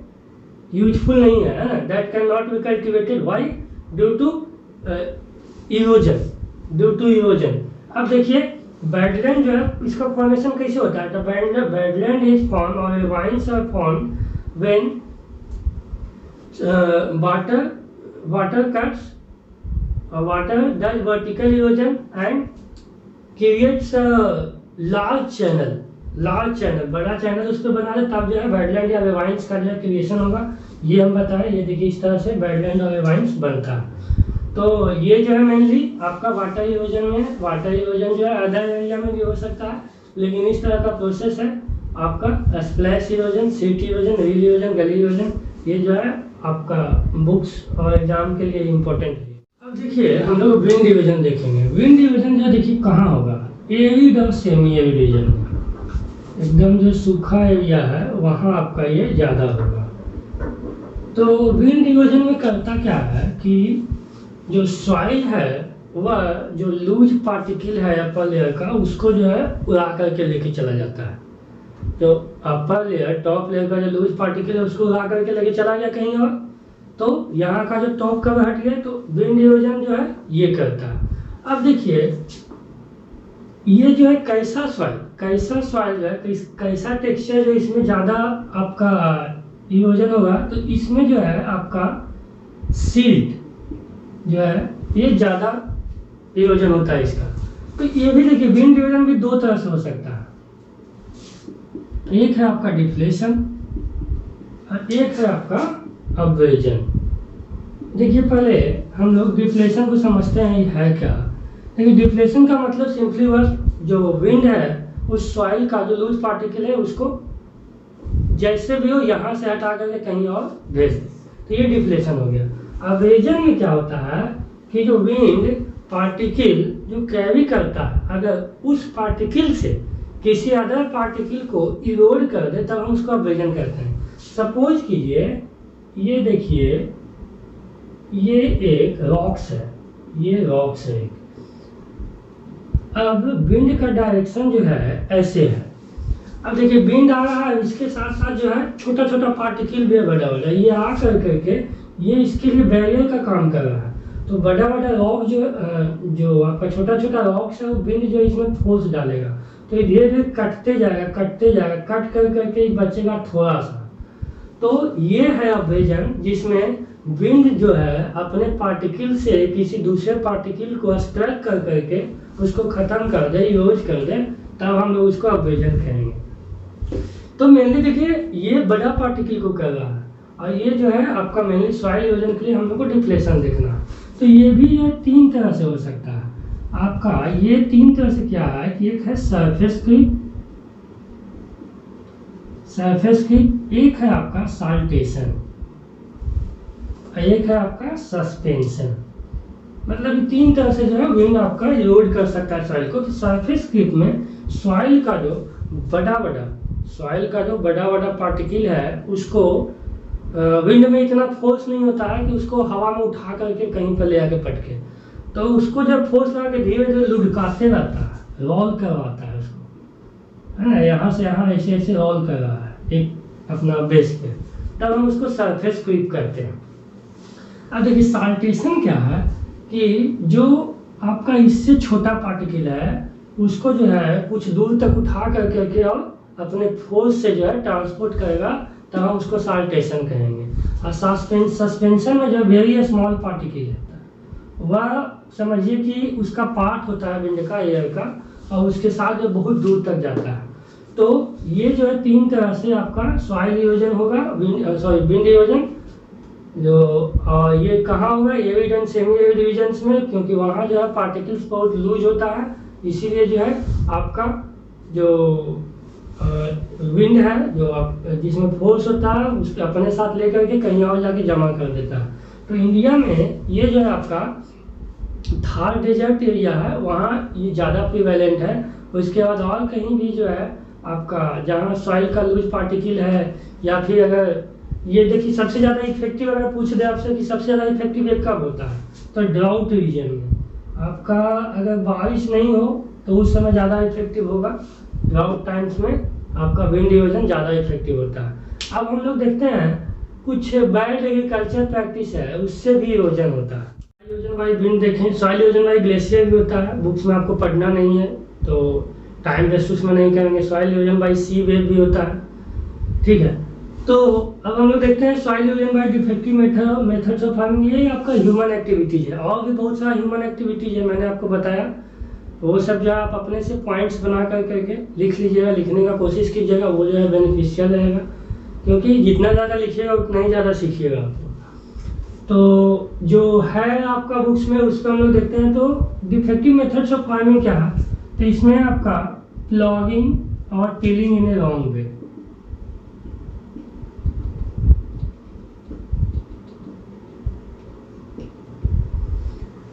यूजफुल नहीं है ना, that can not be cultivated, why, due to erosion. अब देखिए बैडलैंड जो है इसका फॉर्मेशन कैसे होता है, तो बैडलैंड इज फॉर्म और ravines are form when water cuts water does vertical erosion and creates a large channel, बड़ा चैनल उस पर बना दे, तब जो है बैडलैंड या रिवाइंस का जो है क्रिएशन होगा। ये हम बताएं, ये देखिए इस तरह से बैडलैंड और रिवाइंस बनता है। तो ये जो है मेनली आपका वाटर इरोजन में है। वाटर इरोजन जो है अदर एरिया में भी हो सकता है, लेकिन इस तरह का प्रोसेस है आपका splash erosion, seat erosion, wheel erosion, गली इरोजन। ये जो है आपका बुक्स और एग्जाम के लिए इम्पोर्टेंट है। अब देखिए हम लोग विंड डिवीजन देखेंगे। विंड डिवीजन जो देखिए कहाँ होगा, एरिड और सेमी एरिड रीजन में, एकदम जो सूखा एरिया है वहाँ आपका ये ज़्यादा होगा। तो विंड डिवीजन में करता क्या है कि जो सॉइल है वह जो लूज पार्टिकल है अपर लेयर का, उसको जो है उड़ा करके लेके चला जाता है। जो अपर लेयर टॉप लेयर का जो लूज पार्टिकल है उसको उड़ा करके लेके चला गया कहीं और, तो यहाँ का जो टॉप कवर हट गया, तो विंड इरोजन जो है ये करता है। अब देखिए ये जो है कैसा सॉइल है, कैसा टेक्सचर जो इसमें ज़्यादा आपका इरोजन होगा, तो इसमें जो है आपका सिल्ट जो है ये ज़्यादा इरोजन होता है इसका। तो ये भी देखिए विंड इरोजन भी दो तरह से हो सकता है, एक है आपका डिफ्लेशन और एक है आपका अब्रेजन। देखिए पहले हम लोग डिफ्लेशन को समझते हैं है क्या। देखिए डिफ्लेशन का मतलब सिंपली बस जो विंड है उस सॉइल का जो लूज पार्टिकल है उसको जैसे भी हो यहाँ से हटा करके कहीं और भेज दे, तो ये डिफ्लेशन हो गया। अब्रेजन में क्या होता है कि जो विंड पार्टिकल जो कैरी करता है, अगर उस पार्टिकल से किसी अदर पार्टिकल को इरोड कर दे तब हम उसको अब्रेजन कहते हैं। सपोज कीजिए ये देखिए, ये एक रॉक्स है, ये रॉक्स है एक। अब विंड का डायरेक्शन जो है ऐसे है। अब देखिए विंड आ रहा है, इसके साथ साथ जो है छोटा छोटा पार्टिकल भी बड़ा बड़ा, ये आ कर करके ये इसके लिए बैरियर का काम कर रहा है। तो बड़ा बड़ा रॉक जो आपका छोटा छोटा रॉक्स है, वो विंड जो इसमें फोर्स डालेगा, तो ये धीरे धीरे कटते जाएगा, कट कर करके बचेगा थोड़ा सा। तो ये है अब्रेजन, जिसमें विंड जो है अपने पार्टिकल से किसी दूसरे पार्टिकल को स्ट्राइक कर करके उसको खत्म कर दे, यूज कर दे, तब हम लोग उसको अब्रेजन कहेंगे। तो मेनली देखिए ये बड़ा पार्टिकल को कर रहा है, और ये जो है आपका मेनली सॉइल इरोजन के लिए हम लोग को डिफ्लेशन देखना। तो ये भी ये तीन तरह से हो सकता है आपका। ये तीन तरह से क्या है कि एक है सरफेस क्रीप, एक है आपका साल्टेशन, एक है आपका सस्पेंशन। मतलब तीन तरह से जो है विंड आपका इरोड कर सकता है सॉइल को। तो सरफेस क्रीप में सॉइल का जो बड़ा बड़ा पार्टिकल है उसको विंड में इतना फोर्स नहीं होता है कि उसको हवा में उठा करके कहीं पर ले आके पटके, तो उसको जब फोर्स लगा के धीरे धीरे लुढ़काते रहता है, रोल करवाता है उसको, है ना, यहाँ से यहाँ ऐसे ऐसे रोल कर रहा है एक अपना बेस पे, तब हम उसको सरफेस क्रीप करते हैं। अब देखिए साल्टेशन क्या है कि जो आपका इससे छोटा पार्टिकल है उसको जो है कुछ दूर तक उठा करके और अपने फोर्स से जो है ट्रांसपोर्ट करेगा, तब हम उसको साल्टेशन कहेंगे। और सस्पेंशन में जो वेरी स्मॉल पार्टिकल रहता है वह समझिए कि उसका पार्ट होता है विंड का, एयर का, और उसके साथ जो बहुत दूर तक जाता है। तो ये जो है तीन तरह से आपका सॉइल इरोजन होगा, विंड इरोजन। जो ये कहाँ होगा, arid and semi arid regions में, क्योंकि वहाँ जो है पार्टिकल्स बहुत लूज होता है, इसीलिए जो है आपका जो विंड है जो आप जिसमें फोर्स होता है उसके अपने साथ लेकर के कहीं और जाके जमा कर देता है। तो इंडिया में ये जो है आपका थार डेजर्ट एरिया है, वहाँ ये ज़्यादा प्रिवेलेंट है। उसके बाद और कहीं भी जो है आपका जहाँ सॉइल का लूज पार्टिकल है, या फिर अगर ये देखिए सबसे ज़्यादा इफेक्टिव अगर पूछ दे आपसे कि सबसे ज़्यादा इफेक्टिव ये कब होता है, तो ड्राउट रीजन में आपका अगर बारिश नहीं हो तो उस समय ज़्यादा इफेक्टिव होगा। ड्राउट टाइम्स में आपका विंड इरोजन ज़्यादा इफेक्टिव होता है। अब हम लोग देखते हैं कुछ बैड एग्रीकल्चर प्रैक्टिस है, उससे भी इरोजन होता है। इरोजन बाई विंड देखें, सॉइल इरोजन बाई ग्लेशियर भी होता है, बुक्स में आपको पढ़ना नहीं है तो टाइम वेस्ट उसमें नहीं करेंगे। Soil erosion by sea wave भी होता है, ठीक है। तो अब हम लोग देखते हैं soil erosion bye defective methods of farming. ये आपका ह्यूमन एक्टिविटीज है, और भी बहुत सारा ह्यूमन एक्टिविटीज है, मैंने आपको बताया। वो सब जो आप अपने से पॉइंट्स बना कर करके लिख लीजिएगा, लिखने का कोशिश कीजिएगा, वो जो है बेनिफिशियल रहेगा, क्योंकि जितना ज़्यादा लिखिएगा उतना ही ज़्यादा सीखिएगा आपको। तो जो है आपका बुक्स में उस पर हम लोग देखते हैं। तो डिफेक्टिव मेथड्स ऑफ फार्मिंग क्या है, तो इसमें आपका प्लॉगिंग और टिलिंग इन ए रॉन्ग वे।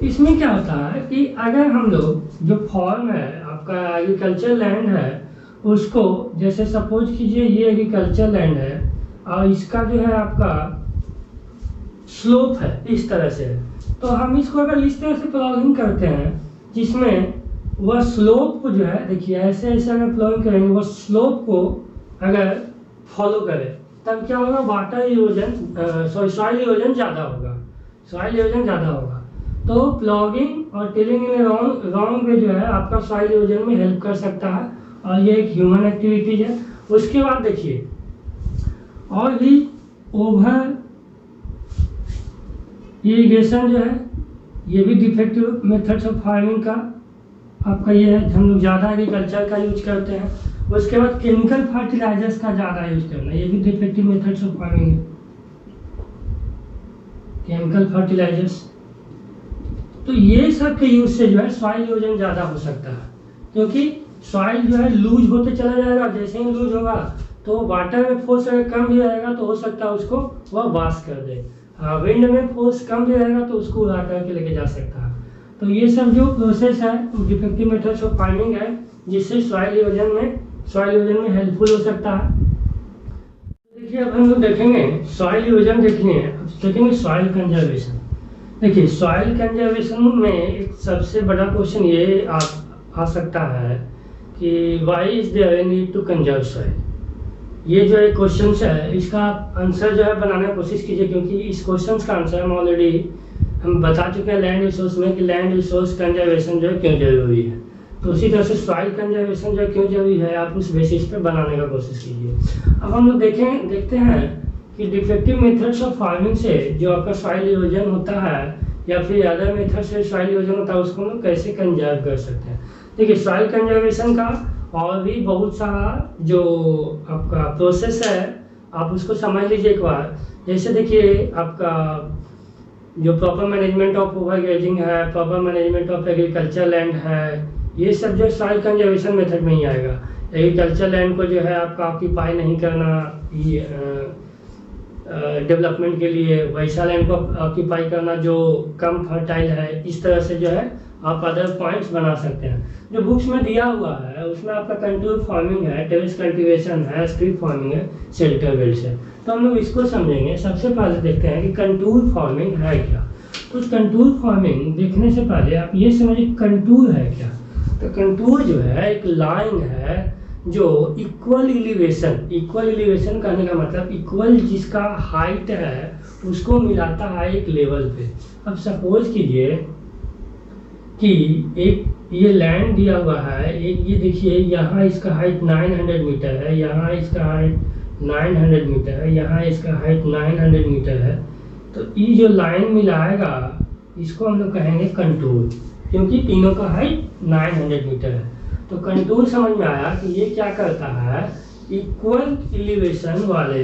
इसमें क्या होता है कि अगर हम लोग जो फॉर्म है आपका एग्रीकल्चर लैंड है उसको, जैसे सपोज कीजिए ये एग्रीकल्चर लैंड है और इसका जो है आपका स्लोप है इस तरह से, तो हम इसको अगर इस तरह से प्लॉगिंग करते हैं जिसमें वह स्लोप को जो है देखिए ऐसे ऐसे अगर प्लॉगिंग करेंगे वह स्लोप को अगर फॉलो करें तब क्या होगा, वाटर इरोजन सॉइल इरोजन ज़्यादा होगा, सॉइल इरोजन ज़्यादा होगा। तो प्लॉगिंग और टिलिंग इन रॉन्ग वे जो है आपका सॉइल इरोजन में हेल्प कर सकता है, और ये एक ह्यूमन एक्टिविटीज है। उसके बाद देखिए और भी ओवर इरिगेशन जो है ये भी डिफेक्टिव मेथड्स ऑफ फार्मिंग का आपका ये है, हम लोग ज़्यादा एग्रीकल्चर का यूज करते हैं। उसके बाद केमिकल फर्टिलाइजर्स का ज़्यादा यूज करना, ये भी डिफेक्टिव मेथड्स ऑफ फार्मिंग है, केमिकल फर्टिलाइजर्स। तो ये सब के यूज से जो है सॉइल इरोजन ज़्यादा हो सकता है, क्योंकि सॉइल जो है लूज होते चला जाएगा, जैसे ही लूज होगा तो वाटर में फोर्स अगर कम भी रहेगा तो हो सकता है उसको वह वाश कर दे। विंड में फोर्स कम भी रहेगा तो उसको उड़ा करके लेके जा सकता है। तो ये सब जो प्रोसेस है डिफेक्टिव मेथड्स ऑफ फार्मिंग है, जिससे सॉइल इरोजन में हेल्पफुल हो सकता है। देखिए अब हम लोग देखेंगे सॉइल इरोजन देखेंगे सॉइल कंजर्वेशन। देखिए सॉइल कंजर्वेशन में एक सबसे बड़ा क्वेश्चन ये आ सकता है कि why is there need to conserve soil. ये जो एक क्वेश्चन है इसका आंसर जो है बनाने की कोशिश कीजिए, क्योंकि इस क्वेश्चन का आंसर हम बता चुके हैं लैंड रिसोर्स में कि लैंड रिसोर्स कंजर्वेशन जो है क्यों जरूरी है। तो उसी तरह से सॉइल कंजर्वेशन जो है क्यों जरूरी है, आप उस बेसिस पे बनाने का कोशिश कीजिए। अब हम लोग देखते हैं कि डिफेक्टिव मेथड्स ऑफ फार्मिंग से जो आपका सॉइल इरोजन होता है या फिर अदर मेथड से सॉइल इरोजन होता है उसको हम लोग कैसे कंजर्व कर सकते हैं। देखिए सॉइल कंजर्वेशन का और भी बहुत सारा जो आपका प्रोसेस है आप उसको समझ लीजिए एक बार। जैसे देखिए आपका जो प्रॉपर मैनेजमेंट ऑफ ओवरग्रेजिंग है, proper management of agriculture land है, ये सब जो सॉइल कंजर्वेशन मेथड में ही आएगा। एग्रीकल्चर लैंड को जो है आपका ऑक्यूपाई नहीं करना डेवलपमेंट के लिए, वैसा लैंड को ऑक्यूपाई करना जो कम फर्टाइल है, इस तरह से जो है आप अदर पॉइंट्स बना सकते हैं। जो बुक्स में दिया हुआ है उसमें आपका कंटूर फार्मिंग है, टेरेस कल्टीवेशन है, स्ट्रिप फार्मिंग है, शेल्टर बेल्ट्स है। तो हम लोग इसको समझेंगे। सबसे पहले देखते हैं कि कंटूर फार्मिंग है क्या। तो कंटूर फार्मिंग देखने से पहले आप ये समझिए कंटूर है क्या। तो कंटूर जो है एक लाइन है जो इक्वल एलिवेशन करने का मतलब इक्वल जिसका हाइट है उसको मिलाता है एक लेवल पे। अब सपोज कीजिए कि एक ये लैंड दिया हुआ है, एक ये देखिए यहाँ इसका हाइट 900 मीटर है, यहाँ इसका हाइट 900 मीटर है, यहाँ इसका हाइट 900 मीटर है। तो ये जो लाइन मिलाएगा इसको हम लोग कहेंगे कंटूर, क्योंकि तीनों का हाइट 900 मीटर है। तो कंटूर समझ में आया कि ये क्या करता है, इक्वल एलिवेशन वाले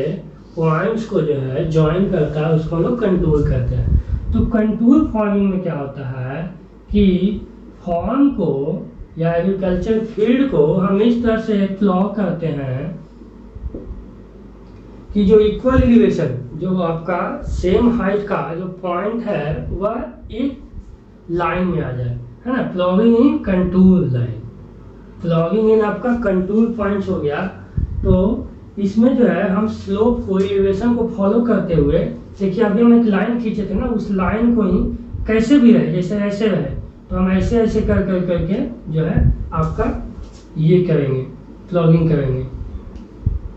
पॉइंट्स को जो है ज्वाइन करता है, उसको हम लोग कंटूर कहते हैं। तो कंटूर फार्मिंग में क्या होता है कि फार्म को या एग्रीकल्चर फील्ड को हम इस तरह से प्लॉ करते हैं कि जो इक्वल एलिवेशन जो आपका सेम हाइट का जो पॉइंट है वह एक लाइन में आ जाए, है ना। प्लॉगिंग इन कंटूर लाइन, प्लॉगिंग इन आपका कंटूर पॉइंट्स हो गया। तो इसमें जो है हम स्लोप को एलिवेशन को फॉलो करते हुए, देखिए अभी हम एक लाइन खींचे थे ना, उस लाइन को ही कैसे भी रहे, जैसे ऐसे रहे तो हम ऐसे करके जो है आपका ये करेंगे, प्लॉगिंग करेंगे।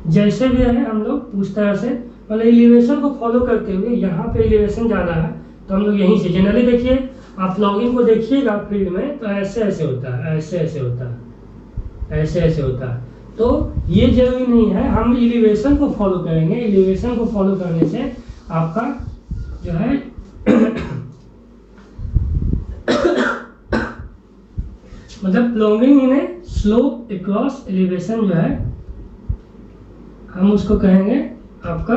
जैसे भी रहे हम लोग उस तरह से मतलब एलिवेशन को फॉलो करते हुए, यहाँ पे एलिवेशन ज़्यादा है तो हम लोग यहीं से जनरली देखिए आप प्लॉगिंग को देखिएगा फील्ड में तो ऐसे होता है, ऐसे होता है। तो ये जरूरी नहीं है, हम एलिवेशन को फॉलो करेंगे। एलिवेशन को फॉलो करने से आपका जो है मतलब प्लॉगिंग इन ए स्लोप अक्रॉस एलिवेशन जो है हम उसको कहेंगे आपका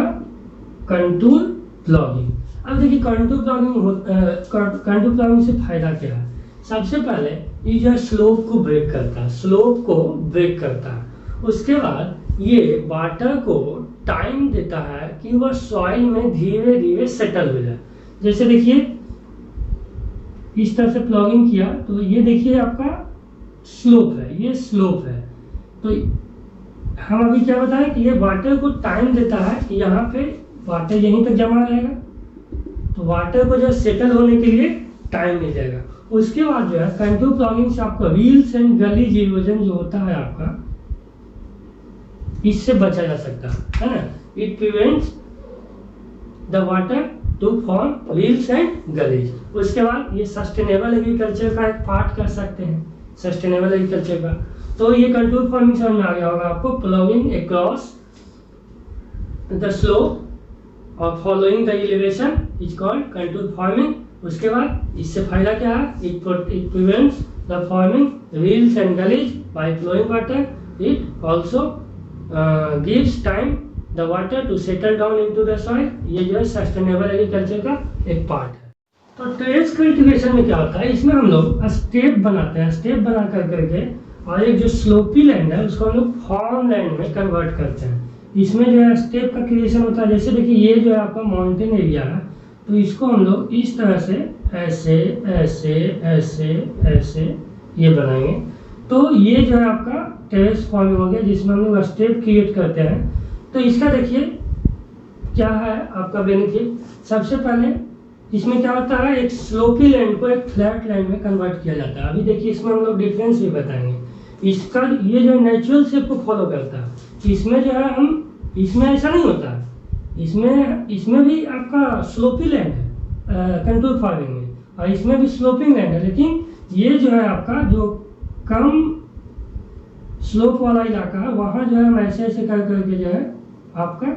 कंटूर प्लॉगिंग। अब देखिए कंटूर प्लॉगिंग से फायदा क्या है। सबसे पहले ये जो स्लोप को ब्रेक करता है, उसके बाद ये वाटर को टाइम देता है कि वह सॉइल में धीरे धीरे सेटल हो जाए। जैसे देखिए इस तरह से प्लॉगिंग किया तो ये देखिए आपका स्लोप है, ये स्लोप है। तो हम अभी क्या बताएं कि ये वाटर को टाइम देता है कि यहाँ पे वाटर यहीं तक जमा रहेगा, तो वाटर को जो सेटल होने के लिए टाइम मिल जाएगा। उसके बाद जो है कंटूर प्लॉगिंग से आपका व्हील्स एंड गलीज इरोजन जो होता है आपका, इससे बचा जा सकता है ना। It prevents the water to form wheels and gullies. उसके बाद ये सस्टेनेबल एग्रीकल्चर का एक पार्ट कर सकते हैं, सस्टेनेबल एग्रीकल्चर का। तो ये कंटूर फार्मिंग समझ में आ गया होगा आपको। प्लॉगिंग अक्रॉस द स्लोप और following the elevation is called contour farming. उसके बाद इससे फायदा क्या है, it prevents the forming wheels and gullies by flowing water. It also gives time the water to settle down into the soil. ये जो है सस्टेनेबल एग्रीकल्चर का एक पार्ट है। तो टेरेस कल्टीवेशन में क्या होता है, इसमें हम लोग स्टेप बनाते हैं, स्टेप बना करके और एक जो स्लोपी लैंड है उसको हम लोग फार्म लैंड में कन्वर्ट करते हैं। इसमें जो है स्टेप का क्रिएशन होता है। जैसे देखिए ये जो है आपका माउंटेन एरिया है, तो इसको हम लोग इस तरह से ऐसे ऐसे ऐसे ऐसे ये बनाएंगे। तो ये जो है आपका टेरेस फार्मिंग हो गया, जिसमें हम लोग स्टेप क्रिएट करते हैं। तो इसका देखिए क्या है आपका बेनिफिट। सबसे पहले इसमें क्या होता है, एक स्लोपी लैंड को एक फ्लैट लैंड में कन्वर्ट किया जाता है। अभी देखिए इसमें हम लोग डिफरेंस भी बताएंगे। इसका ये जो नेचुरल शेप को फॉलो करता है, इसमें जो है हम इसमें ऐसा नहीं होता है। इसमें भी आपका स्लोपी लैंड है कंटूर फार्मिंग में, और इसमें भी स्लोपिंग लैंड है। लेकिन ये जो है आपका जो कम स्लोप वाला इलाका है, वहाँ जो है हम ऐसे ऐसे कर करके जो है आपका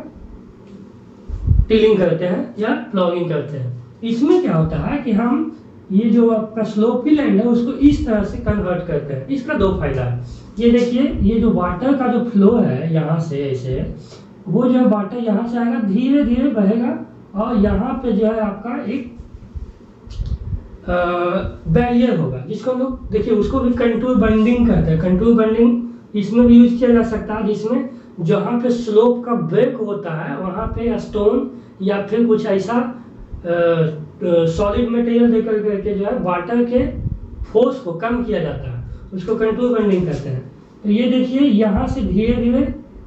टिलिंग करते हैं या प्लॉगिंग करते हैं। इसमें क्या होता है कि हम ये जो आपका स्लोपी लैंड है उसको इस तरह से कन्वर्ट करते हैं। इसका दो फायदा है। ये देखिए ये जो वाटर का जो फ्लो है यहाँ से ऐसे, वो जो है वाटर यहाँ से आएगा, धीरे धीरे बहेगा, और यहाँ पे जो है आपका एक बैरियर होगा, जिसको हम लोग देखिए उसको भी कंटूर बंडिंग कहते हैं। कंटूर बंडिंग इसमें भी यूज किया जा सकता है, जिसमें जहाँ पे स्लोप का ब्रेक होता है वहाँ पे स्टोन या फिर कुछ ऐसा सॉलिड मटेरियल देकर करके जो है वाटर के फोर्स को कम किया जाता है, उसको कंटूर बंडिंग कहते हैं। तो ये देखिए यहाँ से धीरे धीरे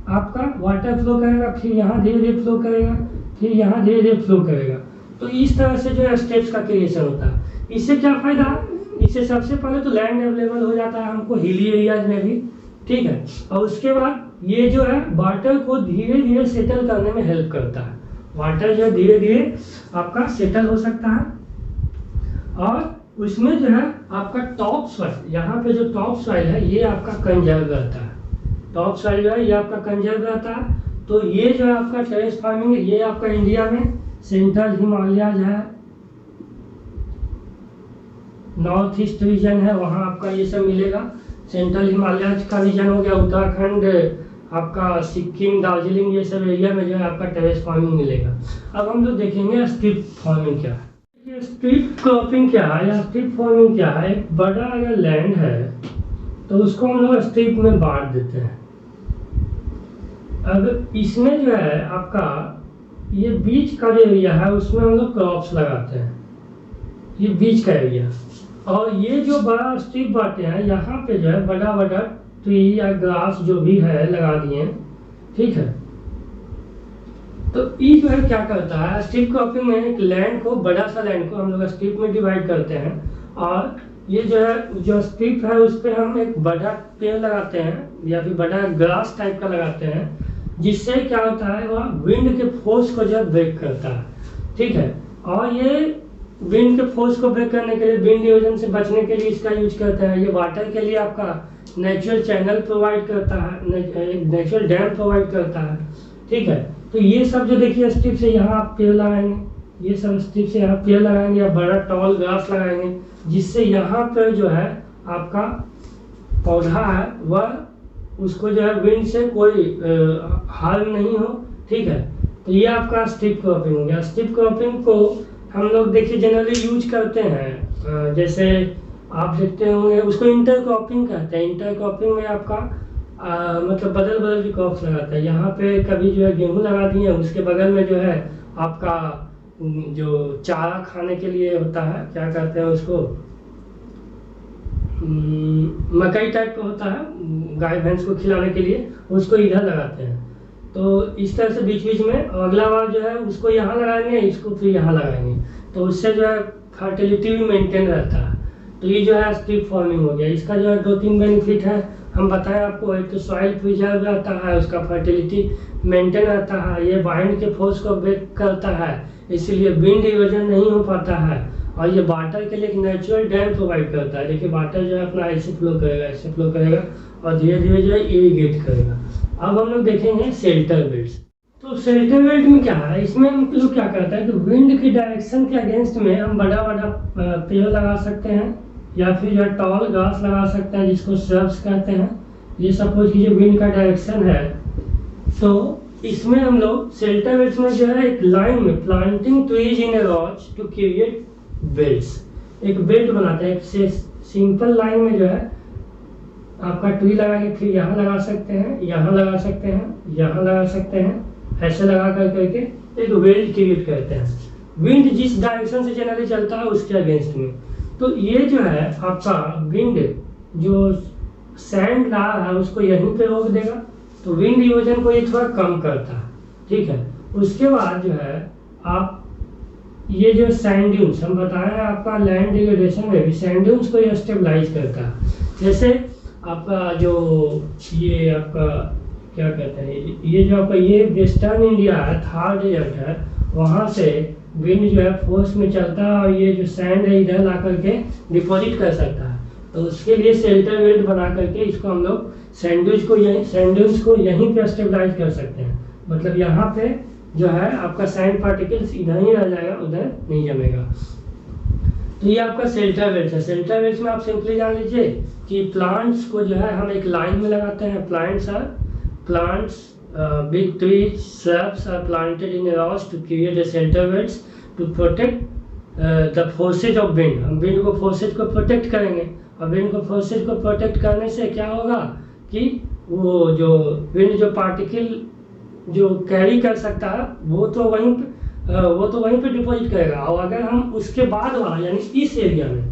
आपका वाटर फ्लो करेगा, फिर यहाँ धीरे धीरे फ्लो करेगा, फिर यहाँ धीरे धीरे फ्लो करेगा। तो इस तरह से जो है स्टेप्स का क्रिएशन होता है। इससे क्या फायदा है, इससे सबसे पहले तो लैंड अवेलेबल हो जाता है हमको हिली एरियाज में भी, ठीक है। और उसके बाद ये जो है वाटर को धीरे धीरे सेटल करने में हेल्प करता है। वाटर जो है धीरे धीरे आपका सेटल हो सकता है, और उसमें जो है आपका टॉप सॉइल, यहाँ पे जो टॉप सॉइल है ये आपका कंजर्व रहता है। टॉप सॉइल जो है ये आपका कंजर्व रहता है। तो ये जो है आपका टेरेस फार्मिंग, ये आपका इंडिया में सेंट्रल हिमालयाज है, नॉर्थ ईस्ट रीजन है, वहाँ आपका ये सब मिलेगा। सेंट्रल हिमालयाज का रीजन हो गया उत्तराखंड, आपका सिक्किम, दार्जिलिंग, ये सब एरिया में जो है आपका टेरेस फार्मिंग मिलेगा। अब हम लोग देखेंगे स्ट्रिप फार्मिंग क्या है। स्ट्रिप क्रॉपिंग क्या है या स्ट्रिप फार्मिंग क्या है। एक बड़ा अगर लैंड है तो उसको हम लोग स्ट्रिप में बांट देते हैं। अब इसमें जो है आपका ये बीच का जो एरिया है उसमें हम लोग क्रॉप्स लगाते हैं, ये बीच का एरिया। और ये जो बड़ा स्ट्रिप बांटे हैं यहाँ पे जो है बड़ा बड़ा ट्री या ग्रास जो भी है लगा दिए, ठीक है। तो ये जो है क्या करता है, स्ट्रिप क्रॉपिंग में एक लैंड को, बड़ा सा लैंड को हम लोग स्ट्रिप में डिवाइड करते हैं, और ये जो है जो स्ट्रिप है उस पर हम एक बड़ा पेड़ लगाते हैं या फिर बड़ा ग्रास टाइप का लगाते हैं, जिससे क्या होता है वह विंड के फोर्स को जो ब्रेक करता है, ठीक है। और ये विंड के फोर्स को ब्रेक करने के लिए, विंड डिवीजन से बचने के लिए इसका यूज करते हैं। ये वाटर के लिए आपका नेचुरल चैनल प्रोवाइड करता है, एक नेचुरल डैम प्रोवाइड करता है, ठीक है। तो ये सब जो देखिए स्ट्रिप से यहाँ आप पेड़ लगाएंगे, ये सब स्ट्रिप से यहाँ पेड़ लगाएंगे या बड़ा टॉल ग्रास लगाएंगे, जिससे यहाँ पर जो है आपका पौधा है वह उसको जो है विंड से कोई हार्म नहीं हो, ठीक है। तो ये आपका स्ट्रिप क्रॉपिंग हो गया। स्ट्रिप क्रॉपिंग को हम लोग देखिए जनरली यूज करते हैं, जैसे आप देखते होंगे उसको इंटर क्रॉपिंग कहते हैं। इंटर क्रॉपिंग में आपका मतलब बदल बदल के क्रॉप्स लगाते हैं। यहाँ पे कभी जो है गेहूँ लगा दिए, उसके बगल में जो है आपका जो चारा खाने के लिए होता है, क्या कहते हैं उसको, मकई टाइप का होता है गाय भैंस को खिलाने के लिए, उसको इधर लगाते हैं। तो इस तरह से बीच बीच में अगला बार जो है उसको यहाँ लगाएंगे, इसको फिर यहाँ लगाएंगे, तो उससे जो है फर्टिलिटी भी मेंटेन रहता है। तो ये जो है स्ट्रिप फार्मिंग हो गया। इसका जो है 2-3 बेनिफिट है हम बताएं आपको। एक तो सॉइल प्रिजर्व रहता है, उसका फर्टिलिटी मेंटेन रहता है, ये वाइंड के फोर्स को ब्रेक करता है, इसलिए विंड डिवीजन नहीं हो पाता है, और ये वाटर के लिए एक नेचुरल डैम प्रोवाइड करता है। देखिए वाटर जो है अपना ऐसे फ्लो करेगा, ऐसे फ्लो करेगा और धीरे धीरे जो है इरिगेट करेगा। अब हम लोग देखेंगे शेल्टर बेल्ट। तो शेल्टर बेल्ट में क्या है, इसमें हम लोग क्या करते हैं कि विंड की डायरेक्शन के अगेंस्ट में हम बड़ा बड़ा पेड़ लगा सकते हैं या फिर जो है टॉल ग्रास लगा सकते हैं, जिसको श्रब्स कहते हैं। ये सपोज कीजिए विंड का डायरेक्शन है, तो इसमें हम लोग शेल्टर बेल्ट में जो है एक लाइन में planting trees in a laws to create belts, एक बेल्ट बनाते हैं। एक सिंपल लाइन में जो है आपका ट्री लगाएंगे, फिर यहाँ लगा सकते हैं, यहाँ लगा सकते हैं, यहाँ लगा सकते हैं, ऐसे लगा कर करके एक वेज क्रिएट करते हैं। विंड जिस डायरेक्शन से जनरली चलता है उसके अगेंस्ट में। तो ये जो है आपका विंड जो सैंड रहा है उसको यहीं पे रोक देगा, तो विंड इरोजन को ये थोड़ा कम करता है, ठीक है। उसके बाद जो है आप ये जो सैंड ड्यून्स हम बताए हैं, आपका लैंड डिग्रेडेशन में भी सैंड ड्यून्स को ये स्टेबलाइज करता है। जैसे आपका जो ये आपका क्या कहते हैं, ये जो आपका ये वेस्टर्न इंडिया है, थार डेजर्ट है, वहाँ से विंड जो है फोर्स में चलता है और ये जो सैंड है इधर ला करके डिपॉजिट कर सकता है। तो उसके लिए शेल्टर वेल्ट बना करके इसको हम लोग सैंडविच को यहीं पे स्टेबलाइज कर सकते हैं। मतलब यहाँ पे जो है आपका सैंड पार्टिकल्स इधर ही रह जाएगा, उधर नहीं जमेगा। तो ये आपका शेल्टर वेल्ट है। शेल्टर वेल्ट में आप सिंपली जान लीजिए कि प्लांट्स को जो है हम एक लाइन में लगाते हैं। Plants big trees, shrubs are planted in rows to create a shelter belts to protect the forces of wind। हम विंड को फोर्सेज को प्रोटेक्ट करेंगे, और विंड को फोर्सेज को प्रोटेक्ट करने से क्या होगा कि वो जो विंड जो पार्टिकल जो कैरी कर सकता है वो तो वहीं पे डिपॉजिट करेगा। और अगर हम उसके बाद वाला यानी इस एरिया में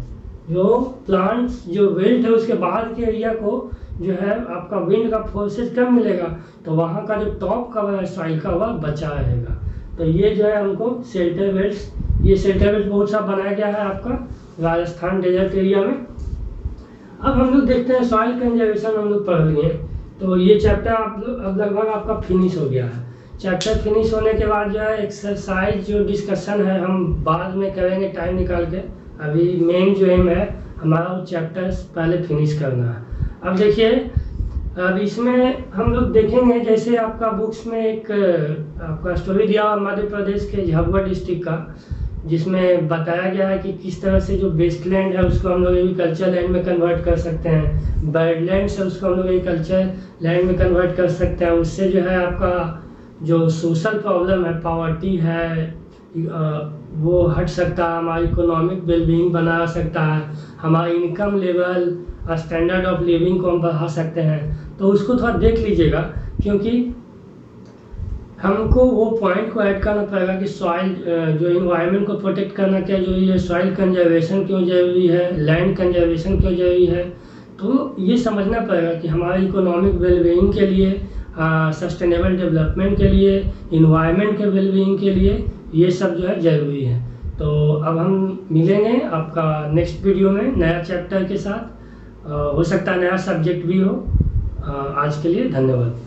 जो प्लांट्स जो वेल्ट है उसके बाद के एरिया को जो है आपका विंड का फोर्सेज कम मिलेगा, तो वहाँ का जो टॉप कवर है सॉइल का वह बचा रहेगा। तो ये जो है हमको शेल्टर बेल्ट्स, ये शेल्टर बेल्ट बहुत सा बनाया गया है आपका राजस्थान डेजर्ट एरिया में। अब हम लोग देखते हैं सॉइल कंजर्वेशन हम लोग पढ़ लिए, तो ये चैप्टर अब लगभग आपका फिनिश हो गया है। चैप्टर फिनिश होने के बाद जो है एक्सरसाइज जो डिस्कशन है हम बाद में करेंगे टाइम निकाल के। अभी मेन जो एम है हमारा वो चैप्टर्स पहले फिनिश करना है। अब देखिए, अब इसमें हम लोग देखेंगे जैसे आपका बुक्स में एक आपका स्टोरी दिया मध्य प्रदेश के झाबुआ डिस्ट्रिक्ट का, जिसमें बताया गया है कि किस तरह से जो वेस्टलैंड है उसको हम लोग एग्रीकल्चर लैंड में कन्वर्ट कर सकते हैं, बर्डलैंड है उसको हम लोग एग्रीकल्चर लैंड में कन्वर्ट कर सकते हैं। उससे जो है आपका जो सोशल प्रॉब्लम है, पॉवर्टी है, वो हट सकता है, हमारी इकोनॉमिक वेलबींग बना सकता है, हमारा income level, standard of living को हम बढ़ा सकते हैं। तो उसको थोड़ा देख लीजिएगा, क्योंकि हमको वो पॉइंट को ऐड करना पड़ेगा कि सॉइल जो इन्वायरमेंट को प्रोटेक्ट करना क्या जरूरी है, सॉइल कंजर्वेशन क्यों जरूरी है, लैंड कंजर्वेशन क्यों जरूरी है। तो ये समझना पड़ेगा कि हमारी इकोनॉमिक वेलबींग के लिए, सस्टेनेबल डेवलपमेंट के लिए, इन्वायरमेंट के वेलबींग के लिए ये सब जो है ज़रूरी है। तो अब हम मिलेंगे आपका नेक्स्ट वीडियो में नया चैप्टर के साथ, हो सकता है नया सब्जेक्ट भी हो। आज के लिए धन्यवाद।